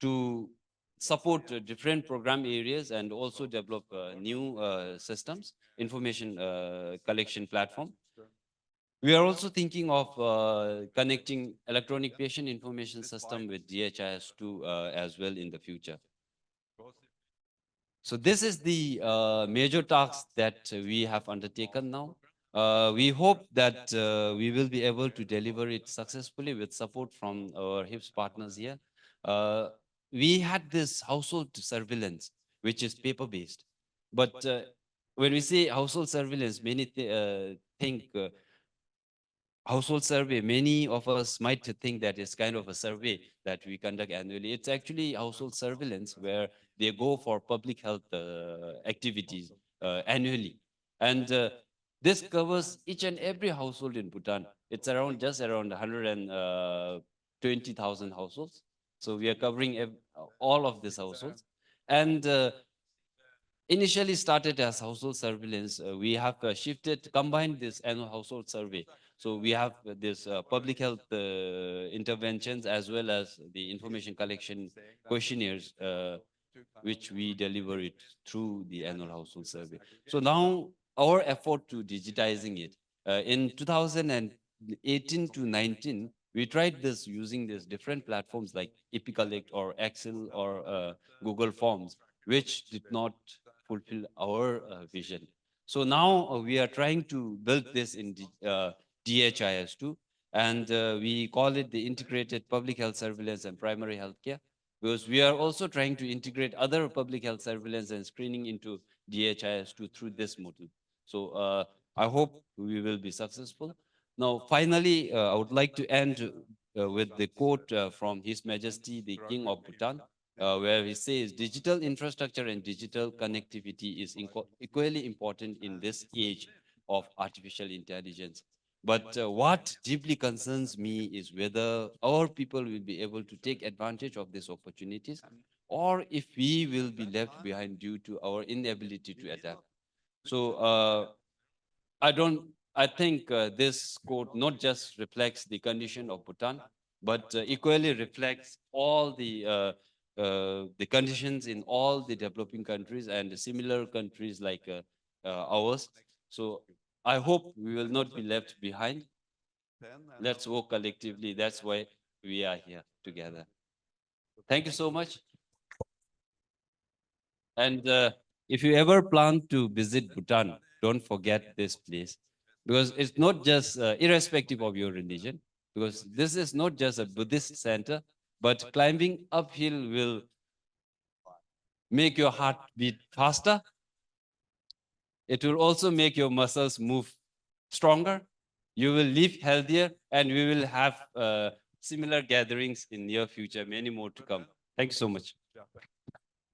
to support different program areas and also develop new systems, information collection platform. We are also thinking of connecting electronic patient information system with DHIS2 as well in the future. So this is the major task that we have undertaken now. We hope that we will be able to deliver it successfully with support from our HISP partners here. We had this household surveillance, which is paper-based. But when we say household surveillance, many think household survey, many of us might think that it's kind of a survey that we conduct annually. It's actually household surveillance where they go for public health activities annually. And this covers each and every household in Bhutan. It's just around 120,000 households. So we are covering all of these households. And initially started as household surveillance. We have combined this annual household survey. So we have this public health interventions as well as the information collection questionnaires, which we deliver it through the annual household survey. So now our effort to digitizing it, in 2018 to 19, We tried this using these different platforms like EpiCollect or Excel or Google Forms, which did not fulfill our vision. So now we are trying to build this in DHIS2, and we call it the Integrated Public Health Surveillance and Primary Healthcare, because we are also trying to integrate other public health surveillance and screening into DHIS2 through this model. So I hope we will be successful. Now, finally, I would like to end with the quote from His Majesty, the King of Bhutan, where he says, digital infrastructure and digital connectivity is equally important in this age of artificial intelligence. But what deeply concerns me is whether our people will be able to take advantage of these opportunities, or if we will be left behind due to our inability to adapt. So I think this quote not just reflects the condition of Bhutan, but equally reflects all the conditions in all the developing countries and similar countries like ours. So I hope we will not be left behind. Let's work collectively. That's why we are here together. Thank you so much. And if you ever plan to visit Bhutan, don't forget this place, because it's not just irrespective of your religion, because this is not just a Buddhist center, but climbing uphill will make your heart beat faster. It will also make your muscles move stronger. You will live healthier, and we will have similar gatherings in near future, many more to come. Thank you so much.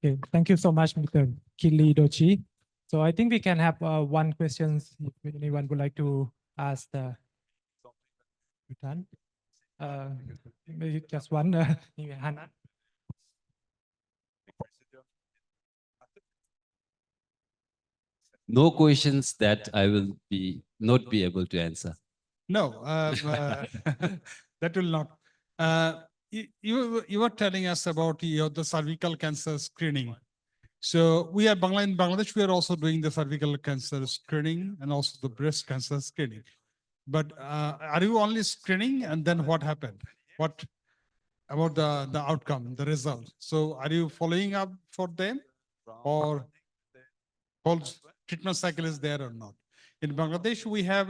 Okay, thank you so much, Mr. Kili Dochi. So I think we can have one question if anyone would like to ask the Bhutan. Maybe just one, Hannah. No questions that I will not be able to answer. No, that will not. You were telling us about the cervical cancer screening. So we are in Bangladesh, we are also doing the cervical cancer screening and also the breast cancer screening. But are you only screening, and then what happened? What about the outcome, the result? So are you following up for them, or whole treatment cycle is there or not? In Bangladesh, we have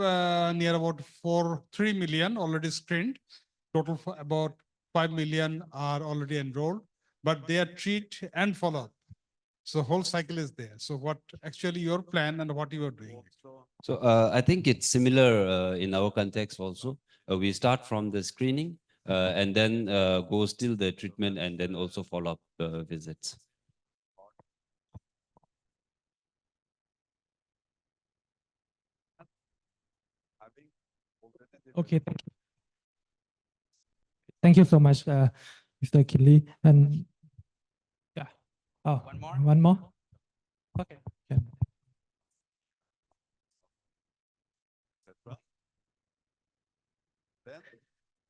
near about 3 million already screened. Total for about 5 million are already enrolled, but they are treat and follow up. So whole cycle is there. So what actually your plan and what you are doing? So I think it's similar in our context also. We start from the screening and then go still the treatment and then also follow up visits. Okay, thank you. Thank you so much, Mr. Kili. And yeah, oh, one more. Okay. Yeah.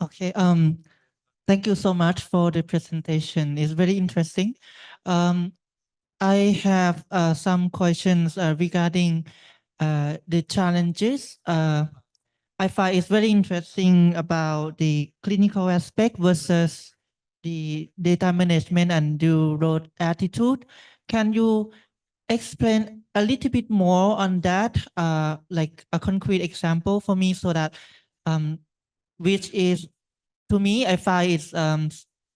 Okay, thank you so much for the presentation. It's very interesting. I have some questions regarding the challenges. I find it's very interesting about the clinical aspect versus the data management and the road attitude. Can you explain a little bit more on that, like a concrete example for me, so that which is, to me, I find it's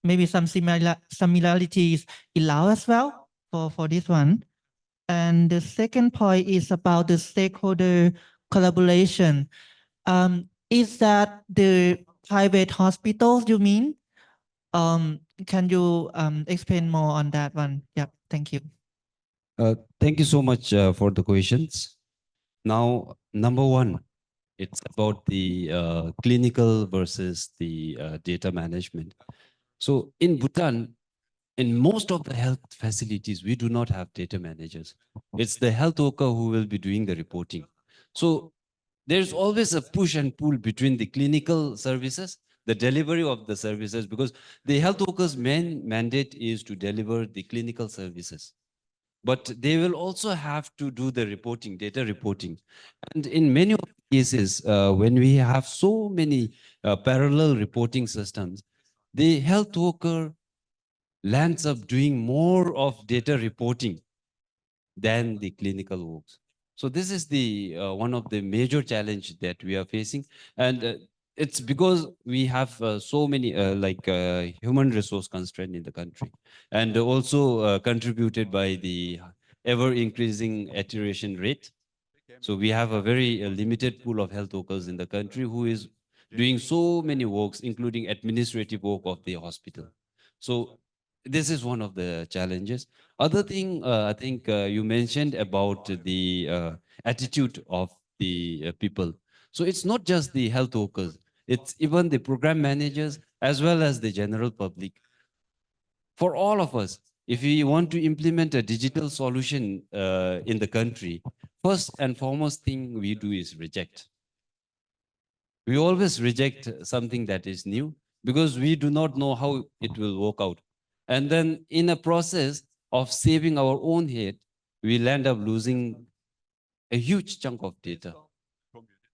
maybe some similarities in Laos as well for this one. And the second point is about the stakeholder collaboration. Is that the private hospitals you mean? Can you explain more on that one? Yeah, thank you. Thank you so much for the questions. Now, number one, it's about the clinical versus the data management. So in Bhutan, in most of the health facilities, we do not have data managers. It's the health worker who will be doing the reporting. So there's always a push and pull between the clinical services, the delivery of the services, because the health worker's main mandate is to deliver the clinical services. but they will also have to do the reporting, data reporting. And in many of the cases, when we have so many parallel reporting systems, the health worker lands up doing more of data reporting than the clinical works. So this is the one of the major challenge that we are facing. And it's because we have so many human resource constraint in the country, and also contributed by the ever increasing attrition rate. So we have a very limited pool of health workers in the country who is doing so many works, including administrative work of the hospital. So this is one of the challenges. Other thing, I think you mentioned about the attitude of the people. So it's not just the health workers, it's even the program managers as well as the general public. For all of us, if we want to implement a digital solution in the country, first and foremost thing we do is reject. We always reject something that is new because we do not know how it will work out. And then in a process of saving our own head, we'll end up losing a huge chunk of data.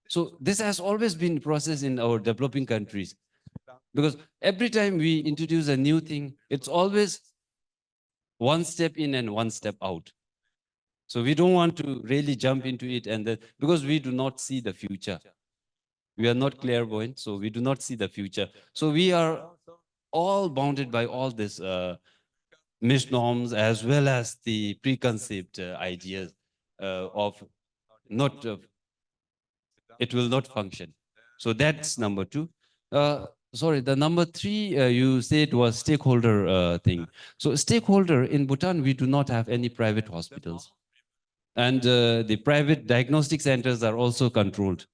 So this has always been process in our developing countries, because every time we introduce a new thing, it's always one step in and one step out. So we don't want to really jump into it, and then because we do not see the future. We are not clairvoyant, so we do not see the future. So we are all bounded by all these misnorms as well as the preconceived ideas of not, it will not function. So that's number two. Sorry, the number three, you said was stakeholder thing. So stakeholder in Bhutan, we do not have any private hospitals. And the private diagnostic centers are also controlled.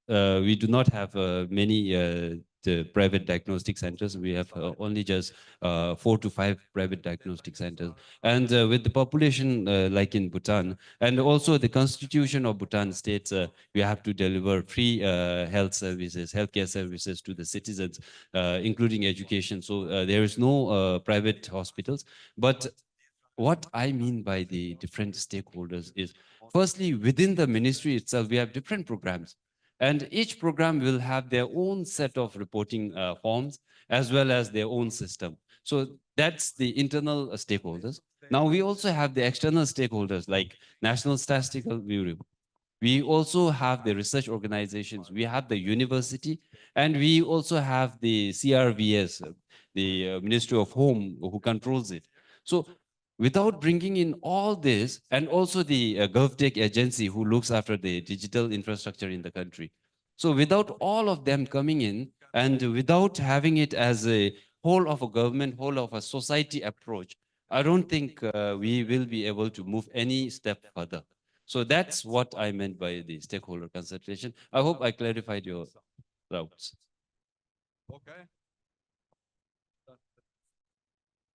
We do not have many the private diagnostic centers. We have only just 4 to 5 private diagnostic centers. And with the population like in Bhutan, and also the constitution of Bhutan states we have to deliver free health services, healthcare services to the citizens, including education. So there is no private hospitals. But what I mean by the different stakeholders is, firstly, within the ministry itself, we have different programs. And each program will have their own set of reporting forms as well as their own system. So that's the internal stakeholders. Now we also have the external stakeholders like National Statistical Bureau. We also have the research organizations. We have the university, and we also have the CRVS, the Ministry of Home, who controls it. So without bringing in all this, and also the GovTech agency who looks after the digital infrastructure in the country. So without all of them coming in, and without having it as a whole of a government, whole of a society approach, I don't think we will be able to move any step further. So that's what I meant by the stakeholder consultation. I hope I clarified your doubts.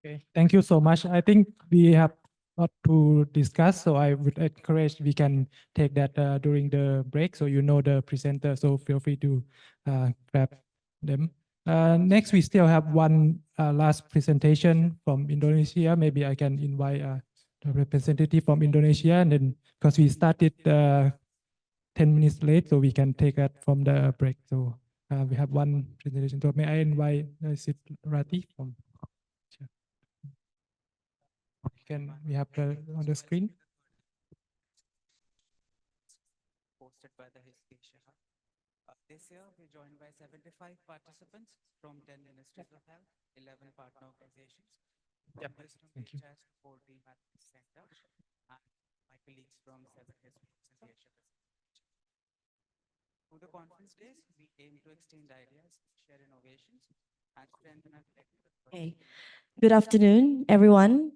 Okay, thank you so much. I think we have a lot to discuss, so I would encourage we can take that during the break, so you know the presenter, so feel free to grab them. Next, we still have one last presentation from Indonesia. Maybe I can invite the representative from Indonesia, and then because we started 10 minutes late, so we can take that from the break. So we have one presentation. So may I invite Rati from? Can we have on the screen? Hosted by the HISP Asia Hub. This year, we're joined by 75 participants from 10 ministries of health, 11 partner organizations. Yep. Thank you. Center, and my colleagues from 7 HISPs in the Asia Pacific. Through the conference days, we aim to exchange ideas, share innovations, and strengthen our collective. Okay. Good afternoon, everyone.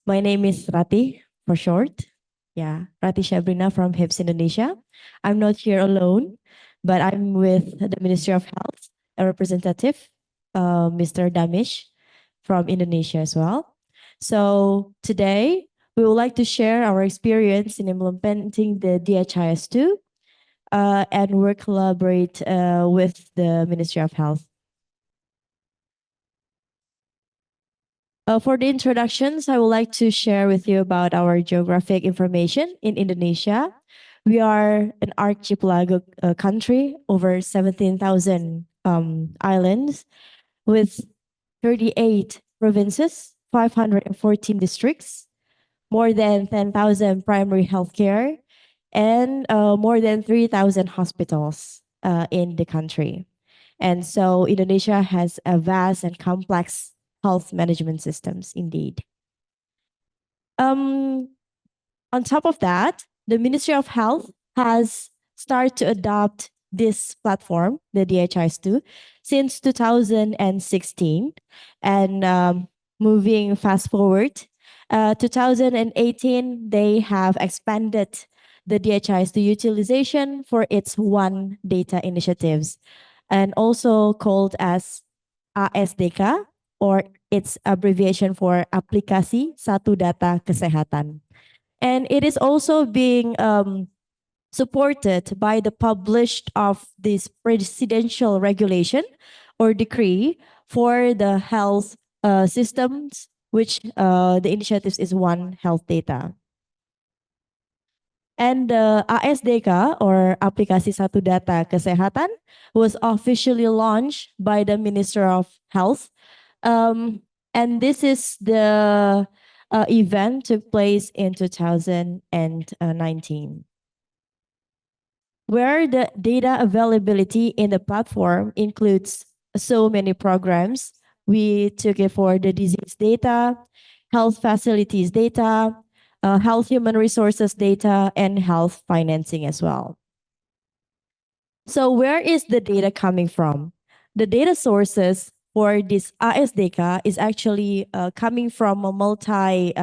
My name is Rati, for short. Yeah, Rati Shabrina from HISP Indonesia. I'm not here alone, but I'm with the Ministry of Health, a representative, Mr. Damish from Indonesia as well. So today, we would like to share our experience in implementing the DHIS2, and work collaborate with the Ministry of Health. For the introductions, I would like to share with you about our geographic information in Indonesia. We are an archipelago country, over 17,000 islands with 38 provinces, 514 districts, more than 10,000 primary healthcare, and more than 3,000 hospitals in the country. And so Indonesia has a vast and complex health management systems indeed. On top of that, the Ministry of Health has started to adopt this platform, the DHIS2, since 2016. And moving fast forward, 2018, they have expanded the DHIS2 utilization for its One Data initiatives, and also called as ASDK, or its abbreviation for Aplikasi Satu Data Kesehatan. And it is also being supported by the published of this presidential regulation or decree for the health systems, which the initiatives is One Health Data. And the ASDK, or Aplikasi Satu Data Kesehatan, was officially launched by the Minister of Health. And this is the event took place in 2019, where the data availability in the platform includes so many programs. We took it for the disease data, health facilities data, health human resources data, and health financing as well. So where is the data coming from? The data sources for this ASDK is actually coming from a multi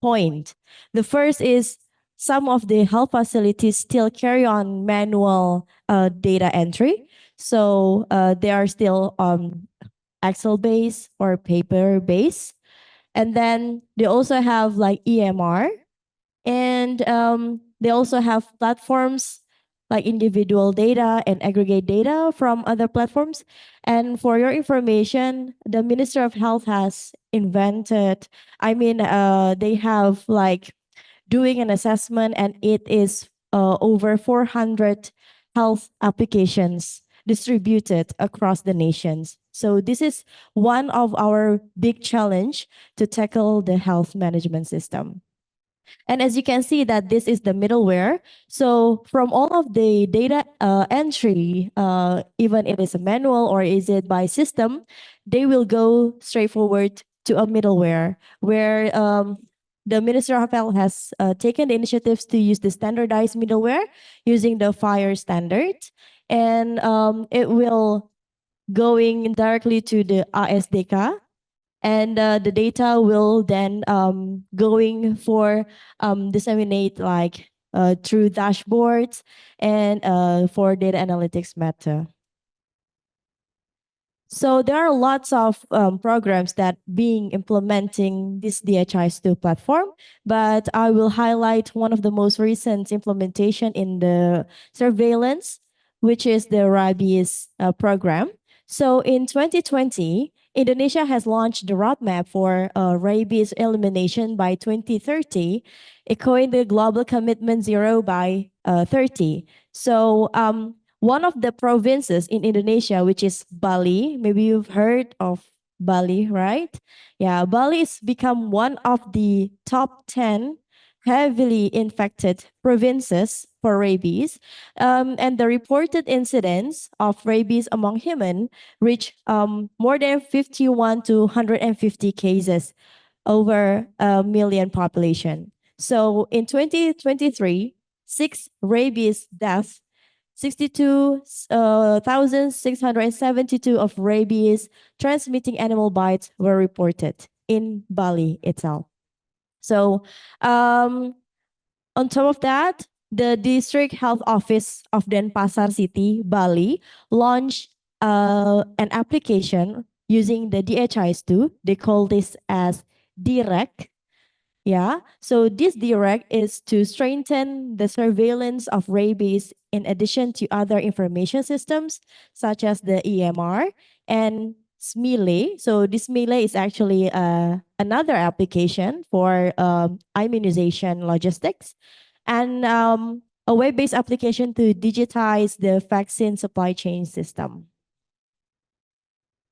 point. The first is some of the health facilities still carry on manual data entry. So they are still Excel based or paper based. And then they also have like EMR, and they also have platforms like individual data and aggregate data from other platforms. And for your information, the Minister of Health has invented, they have like doing an assessment, and it is over 400 health applications distributed across the nations. So this is one of our big challenge to tackle the health management system. And as you can see that this is the middleware. So from all of the data entry, even if it's a manual or is it by system, they will go straightforward to a middleware where the Minister of Health has taken the initiatives to use the standardized middleware using the FHIR standard. And it will going directly to the ASDK, and the data will then going for disseminate like through dashboards and for data analytics meta. So there are lots of programs that being implementing this DHIS2 platform, but I will highlight one of the most recent implementation in the surveillance, which is the rabies program. So in 2020, Indonesia has launched the roadmap for rabies elimination by 2030, echoing the global commitment zero by 30. So one of the provinces in Indonesia, which is Bali. Maybe you've heard of Bali, right? Yeah, Bali has become one of the top 10 heavily infected provinces for rabies. And the reported incidence of rabies among human reached more than 51 to 150 cases over a million population. So in 2023, 6 rabies deaths, 62,672 of rabies transmitting animal bites were reported in Bali itself. So on top of that, the District Health Office of Denpasar City, Bali, launched an application using the DHIS2. They call this as DIREC. Yeah, so this DIREC is to strengthen the surveillance of rabies in addition to other information systems such as the EMR and SMILE. So this SMILE is actually another application for immunization logistics, and a web-based application to digitize the vaccine supply chain system.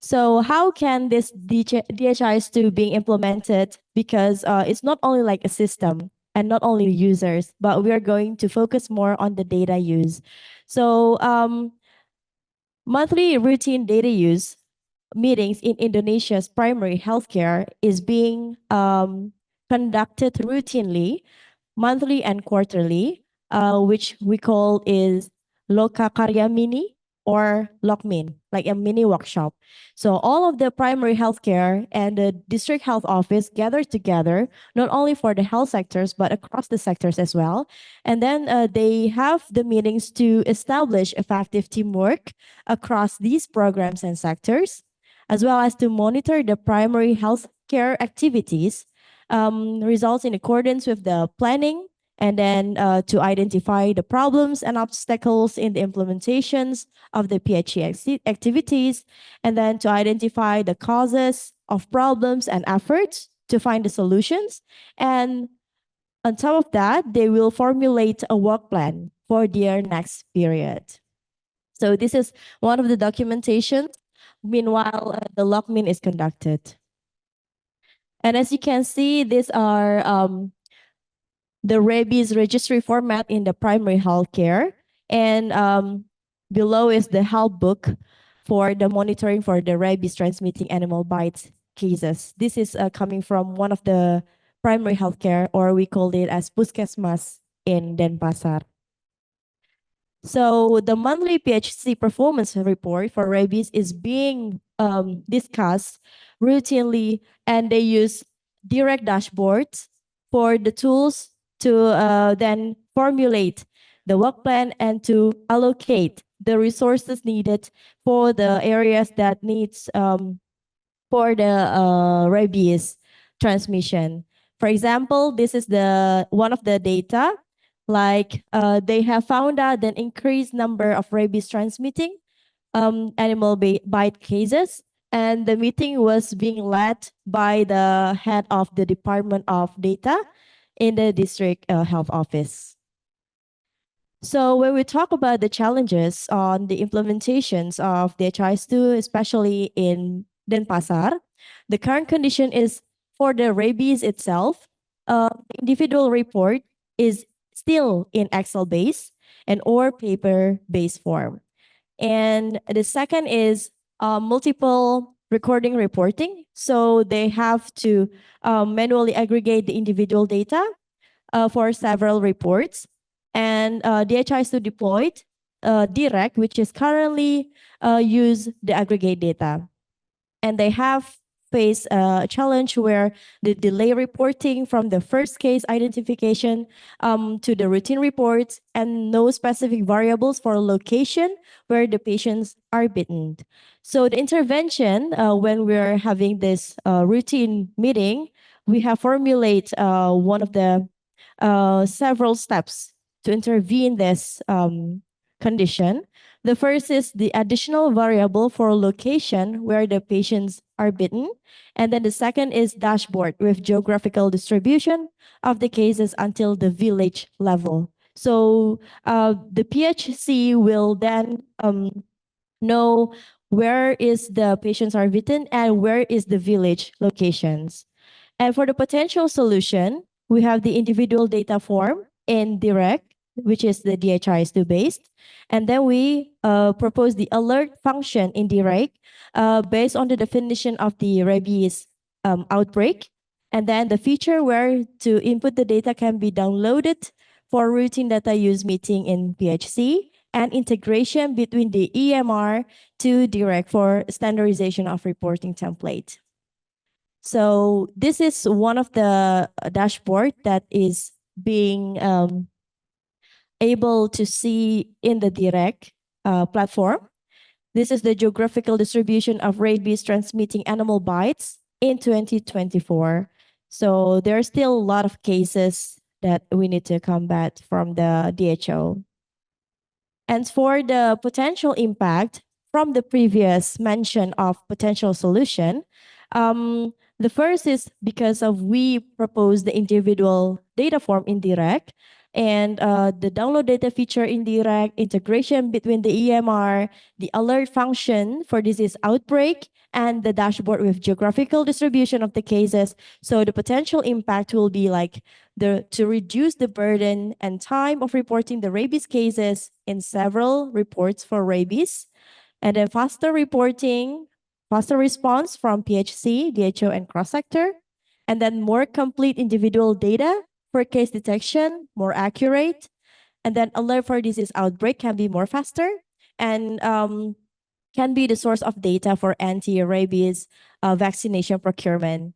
So how can this DHIS2 being implemented? Because it's not only like a system and not only users, but we are going to focus more on the data use. So monthly routine data use meetings in Indonesia's primary healthcare is being conducted routinely, monthly and quarterly, which we call is Loka Karya Mini or Lokmin, like a mini workshop. So all of the primary healthcare and the district health office gather together, not only for the health sectors, but across the sectors as well. And then they have the meetings to establish effective teamwork across these programs and sectors, as well as to monitor the primary healthcare activities, results in accordance with the planning, and then to identify the problems and obstacles in the implementations of the PHE activities, and then to identify the causes of problems and efforts to find the solutions. And on top of that, they will formulate a work plan for their next period. So this is one of the documentations. Meanwhile, the LOCMIN is conducted. And as you can see, these are the rabies registry format in the primary healthcare. And below is the health book for the monitoring for the rabies transmitting animal bites cases. This is coming from one of the primary healthcare, or we call it as Puskesmas in Denpasar. So the monthly PHC performance report for rabies is being discussed routinely, and they use direct dashboards for the tools to then formulate the work plan and to allocate the resources needed for the areas that needs for the rabies transmission. For example, this is the one of the data, like they have found out an increased number of rabies transmitting animal bite cases, and the meeting was being led by the head of the Department of Data in the district health office. So when we talk about the challenges on the implementations of the HISP2, especially in Denpasar, the current condition is for the rabies itself, individual report is still in Excel base and or paper based form. And the second is multiple recording reporting. So they have to manually aggregate the individual data for several reports. And DHIS2 deployed Direct, which is currently use the aggregate data. And they have faced a challenge where the delay reporting from the first case identification to the routine reports, and no specific variables for location where the patients are bitten. So the intervention, when we're having this routine meeting, we have formulate one of the several steps to intervene this condition. The first is the additional variable for location where the patients are bitten. And then the second is dashboard with geographical distribution of the cases until the village level. So the PHC will then know where is the patients are bitten and where is the village locations. And for the potential solution, we have the individual data form in Direct, which is the DHIS2 based. And then we propose the alert function in Direct based on the definition of the rabies outbreak. And then the feature where to input the data can be downloaded for routine data use meeting in PHC, and integration between the EMR to Direct for standardization of reporting template. So this is one of the dashboard that is being able to see in the Direct platform. This is the geographical distribution of rabies transmitting animal bites in 2024. So there are still a lot of cases that we need to combat from the DHO. And for the potential impact from the previous mention of potential solution. The first is because of we propose the individual data form in Direct, and the download data feature in Direct, integration between the EMR, the alert function for disease outbreak, and the dashboard with geographical distribution of the cases. So the potential impact will be like to reduce the burden and time of reporting the rabies cases in several reports for rabies, and then faster reporting, faster response from PHC, DHO, and cross-sector, and then more complete individual data for case detection, more accurate, and then alert for disease outbreak can be more faster, and can be the source of data for anti-rabies vaccination procurement.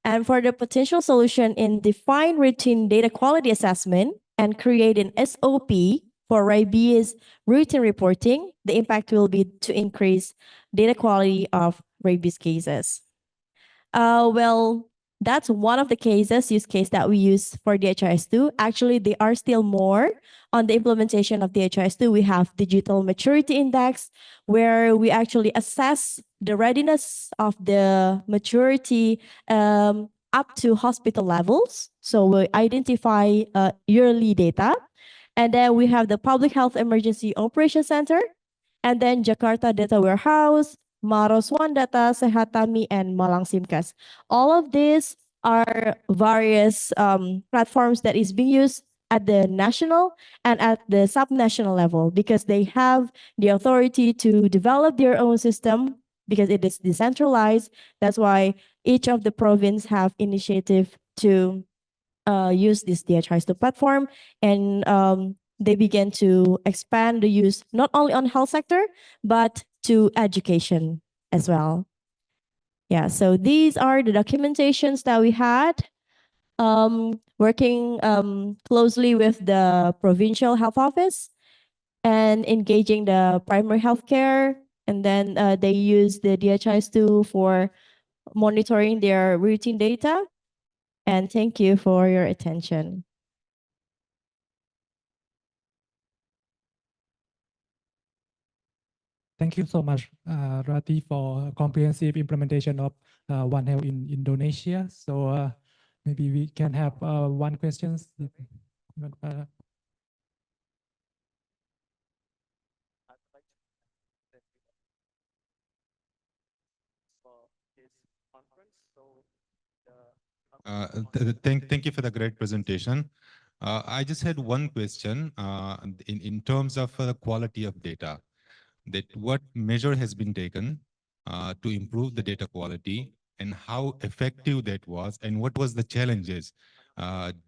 And for the potential solution in define routine data quality assessment and create an SOP for rabies routine reporting, the impact will be to increase data quality of rabies cases. Well, that's one of the use case that we use for DHIS2. Actually, there are still more on the implementation of DHIS2. We have digital maturity index, where we actually assess the readiness of the maturity up to hospital levels. So we identify yearly data. And then we have the Public Health Emergency Operations Center, and then Jakarta Data Warehouse, Maros One Data, Sehatami, and Malang Simkas. All of these are various platforms that is being used at the national and at the subnational level, because they have the authority to develop their own system because it is decentralized. That's why each of the province have initiative to use this DHIS2 platform, and they began to expand the use not only on health sector, but to education as well. Yeah, so these are the documentations that we had, working closely with the provincial health office and engaging the primary healthcare. And then they use the DHIS2 for monitoring their routine data. And thank you for your attention. Thank you so much, Rati, for comprehensive implementation of One Health in Indonesia. So maybe we can have one question. Thank you for the great presentation. I just had one question in terms of the quality of data. That what measure has been taken to improve the data quality, and how effective that was, and what was the challenges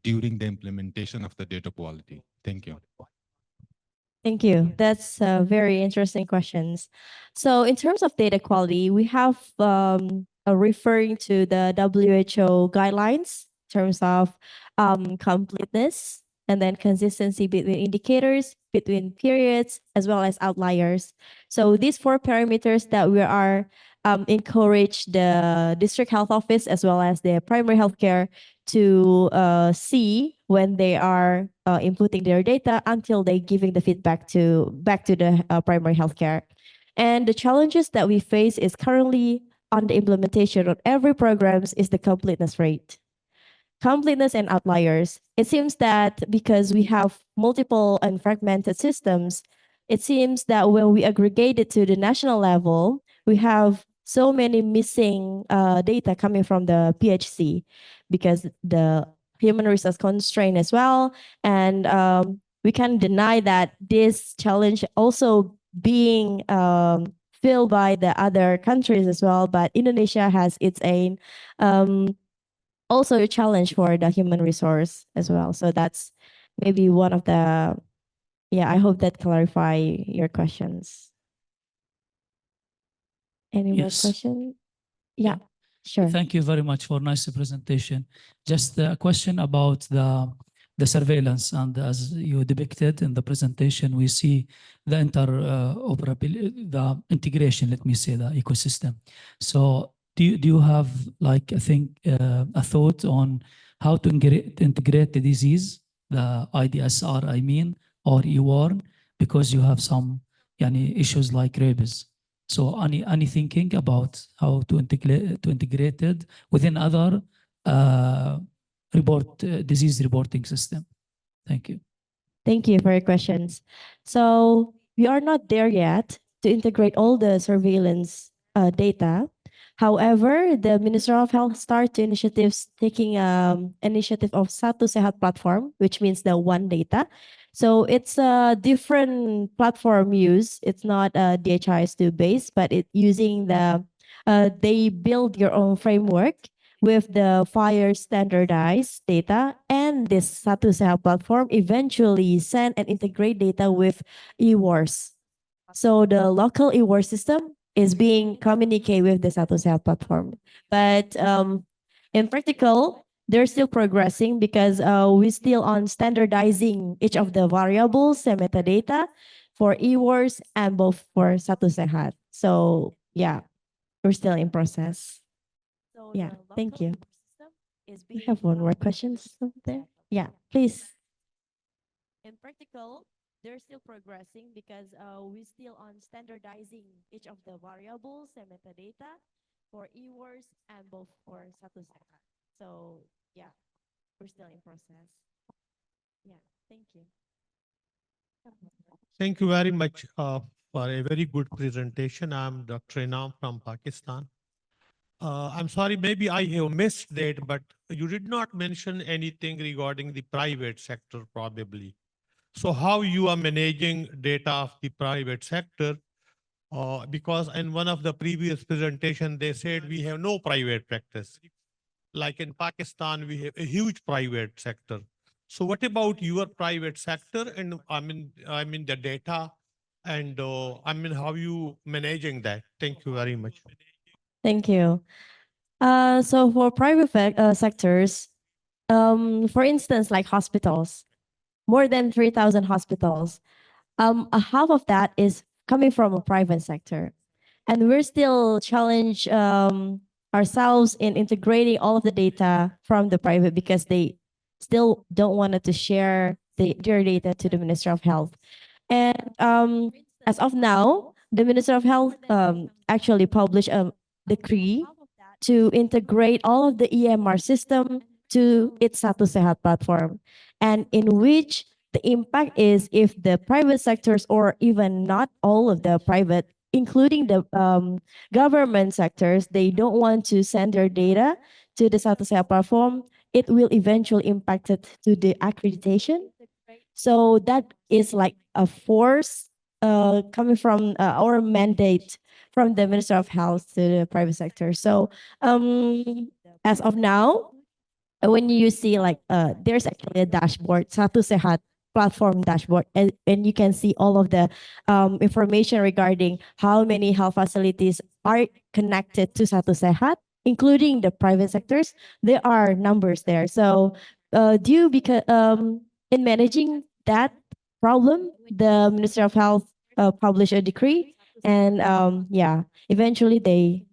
during the implementation of the data quality? Thank you. Thank you. That's very interesting questions. So in terms of data quality, we have referring to the WHO guidelines in terms of completeness, and then consistency between indicators, between periods, as well as outliers. So these 4 parameters that we are encourage the district health office as well as the primary healthcare to see when they are inputting their data until they giving the feedback back to the primary healthcare. And the challenges that we face is currently on the implementation of every programs is the completeness rate. Completeness and outliers. It seems that because we have multiple and fragmented systems, it seems that when we aggregate it to the national level, we have so many missing data coming from the PHC because the human resource constraint as well. And we can deny that this challenge also being filled by the other countries as well, but Indonesia has its own also a challenge for the human resource as well. So that's maybe one of the, I hope that clarify your questions. Any more Yes. questions? Yeah, sure. Thank you very much for nice presentation. Just a question about the surveillance, and as you depicted in the presentation, we see the interoperability, the integration, let me say, the ecosystem. So do you have, like, I think, a thought on how to integrate the disease, the IDSR, I mean, or EWARN, because you have some issues like rabies? So any thinking about how to integrate it within other disease reporting system? Thank you. Thank you for your questions. So we are not there yet to integrate all the surveillance data. However, the Minister of Health started initiatives taking initiative of Satu Sehat platform, which means the one data. So it's a different platform use. It's not DHIS2 based, but it using they build your own framework with the fire standardized data, and this Satu Sehat platform eventually send and integrate data with eWars. So the local eWars system is being communicated with the Satu Sehat platform. But in practical, they're still progressing because we're still on standardizing each of the variables and metadata for eWars and both for Satu Sehat. So yeah, we're still in process. Yeah, thank you. We have one more question there. Yeah, please. In practical, they're still progressing because we're still on standardizing each of the variables and metadata for eWars and both for Satu Sehat. So yeah, we're still in process. Yeah, thank you. Thank you very much for a very good presentation. I'm Dr. Inam from Pakistan. I'm sorry, maybe I have missed that, but you did not mention anything regarding the private sector probably. So how you are managing data of the private sector? Because in one of the previous presentation, they said we have no private practice. Like in Pakistan, we have a huge private sector. So what about your private sector? And I mean the data, and how you managing that? Thank you very much. Thank you. So for private sectors, for instance, like hospitals, more than 3,000 hospitals, half of that is coming from a private sector. And we're still challenge ourselves in integrating all of the data from the private because they still don't want to share their data to the Minister of Health. And as of now, the Minister of Health actually published a decree to integrate all of the EMR system to its Satu Sehat platform, and in which the impact is if the private sectors or even not all of the private, including the government sectors, they don't want to send their data to the Satu Sehat platform, it will eventually impact it to the accreditation. So that is like a force coming from our mandate from the Minister of Health to the private sector. So as of now, when you see like there's actually a dashboard, Satu Sehat platform dashboard, and you can see all of the information regarding how many health facilities are connected to Satu Sehat, including the private sectors. There are numbers there. So because in managing that problem, the Minister of Health published a decree, and eventually they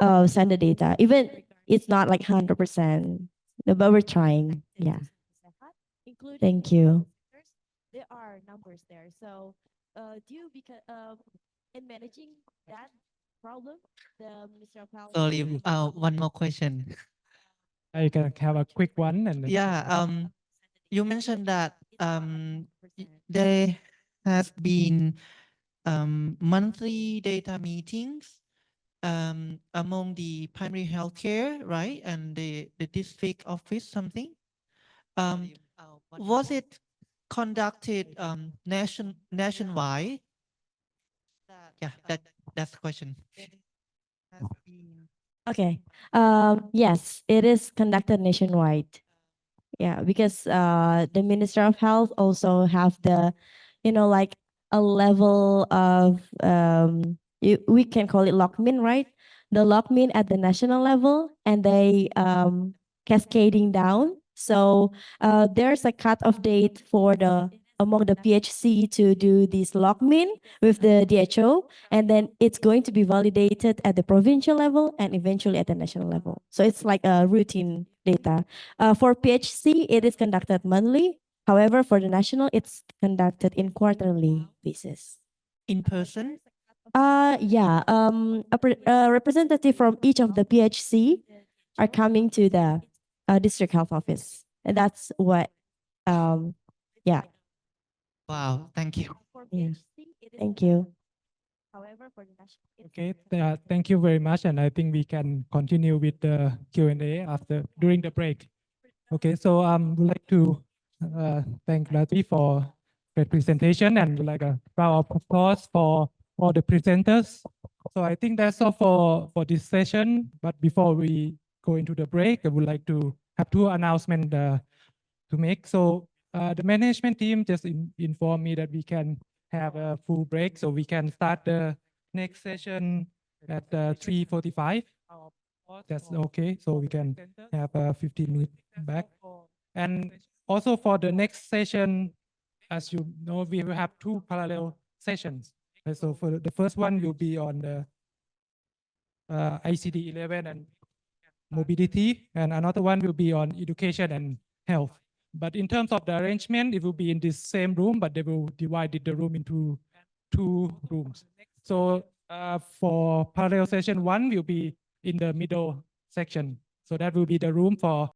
send the data. Even it's not like 100%, but we're trying. Yeah. Thank you. There are numbers there. So because in managing that problem, the Minister of Health. Sorry, one more question. I can have a quick one. And Yeah, you mentioned that there has been monthly data meetings among the primary healthcare, right, and the district office, something. Was it conducted nationwide? Yeah, that's the question. Okay. Yes, it is conducted nationwide. Yeah, because the Minister of Health also have the, like a level of we can call it lockmin, right? The lockmin at the national level, and they cascading down. So there's a cut-off date for the among the PHC to do this lockmin with the DHO, and then it's going to be validated at the provincial level and eventually at the national level. So it's like a routine data. For PHC, it is conducted monthly. However, for the national, it's conducted in quarterly basis. In person? Yeah, a representative from each of the PHC are coming to the district health office. And that's what, yeah. Wow, thank you. Yeah. Thank you. Okay, thank you very much. And I think we can continue with the Q&A after, during the break. Okay, so would like to thank Ravi for the presentation and would like a round of applause for all the presenters. So I think that's all for this session. But before we go into the break, I would like to have two announcements to make. So the management team just informed me that we can have a full break, so we can start the next session at 3:45. That's okay, so we can have a 15 minute back. And also for the next session, as you know, we will have two parallel sessions. So for the first one will be on the ICD 11 and mobility, and another one will be on education and health. But in terms of the arrangement, it will be in this same room, but they will divide the room into two rooms. So for parallel session one will be in the middle section. So that will be the room for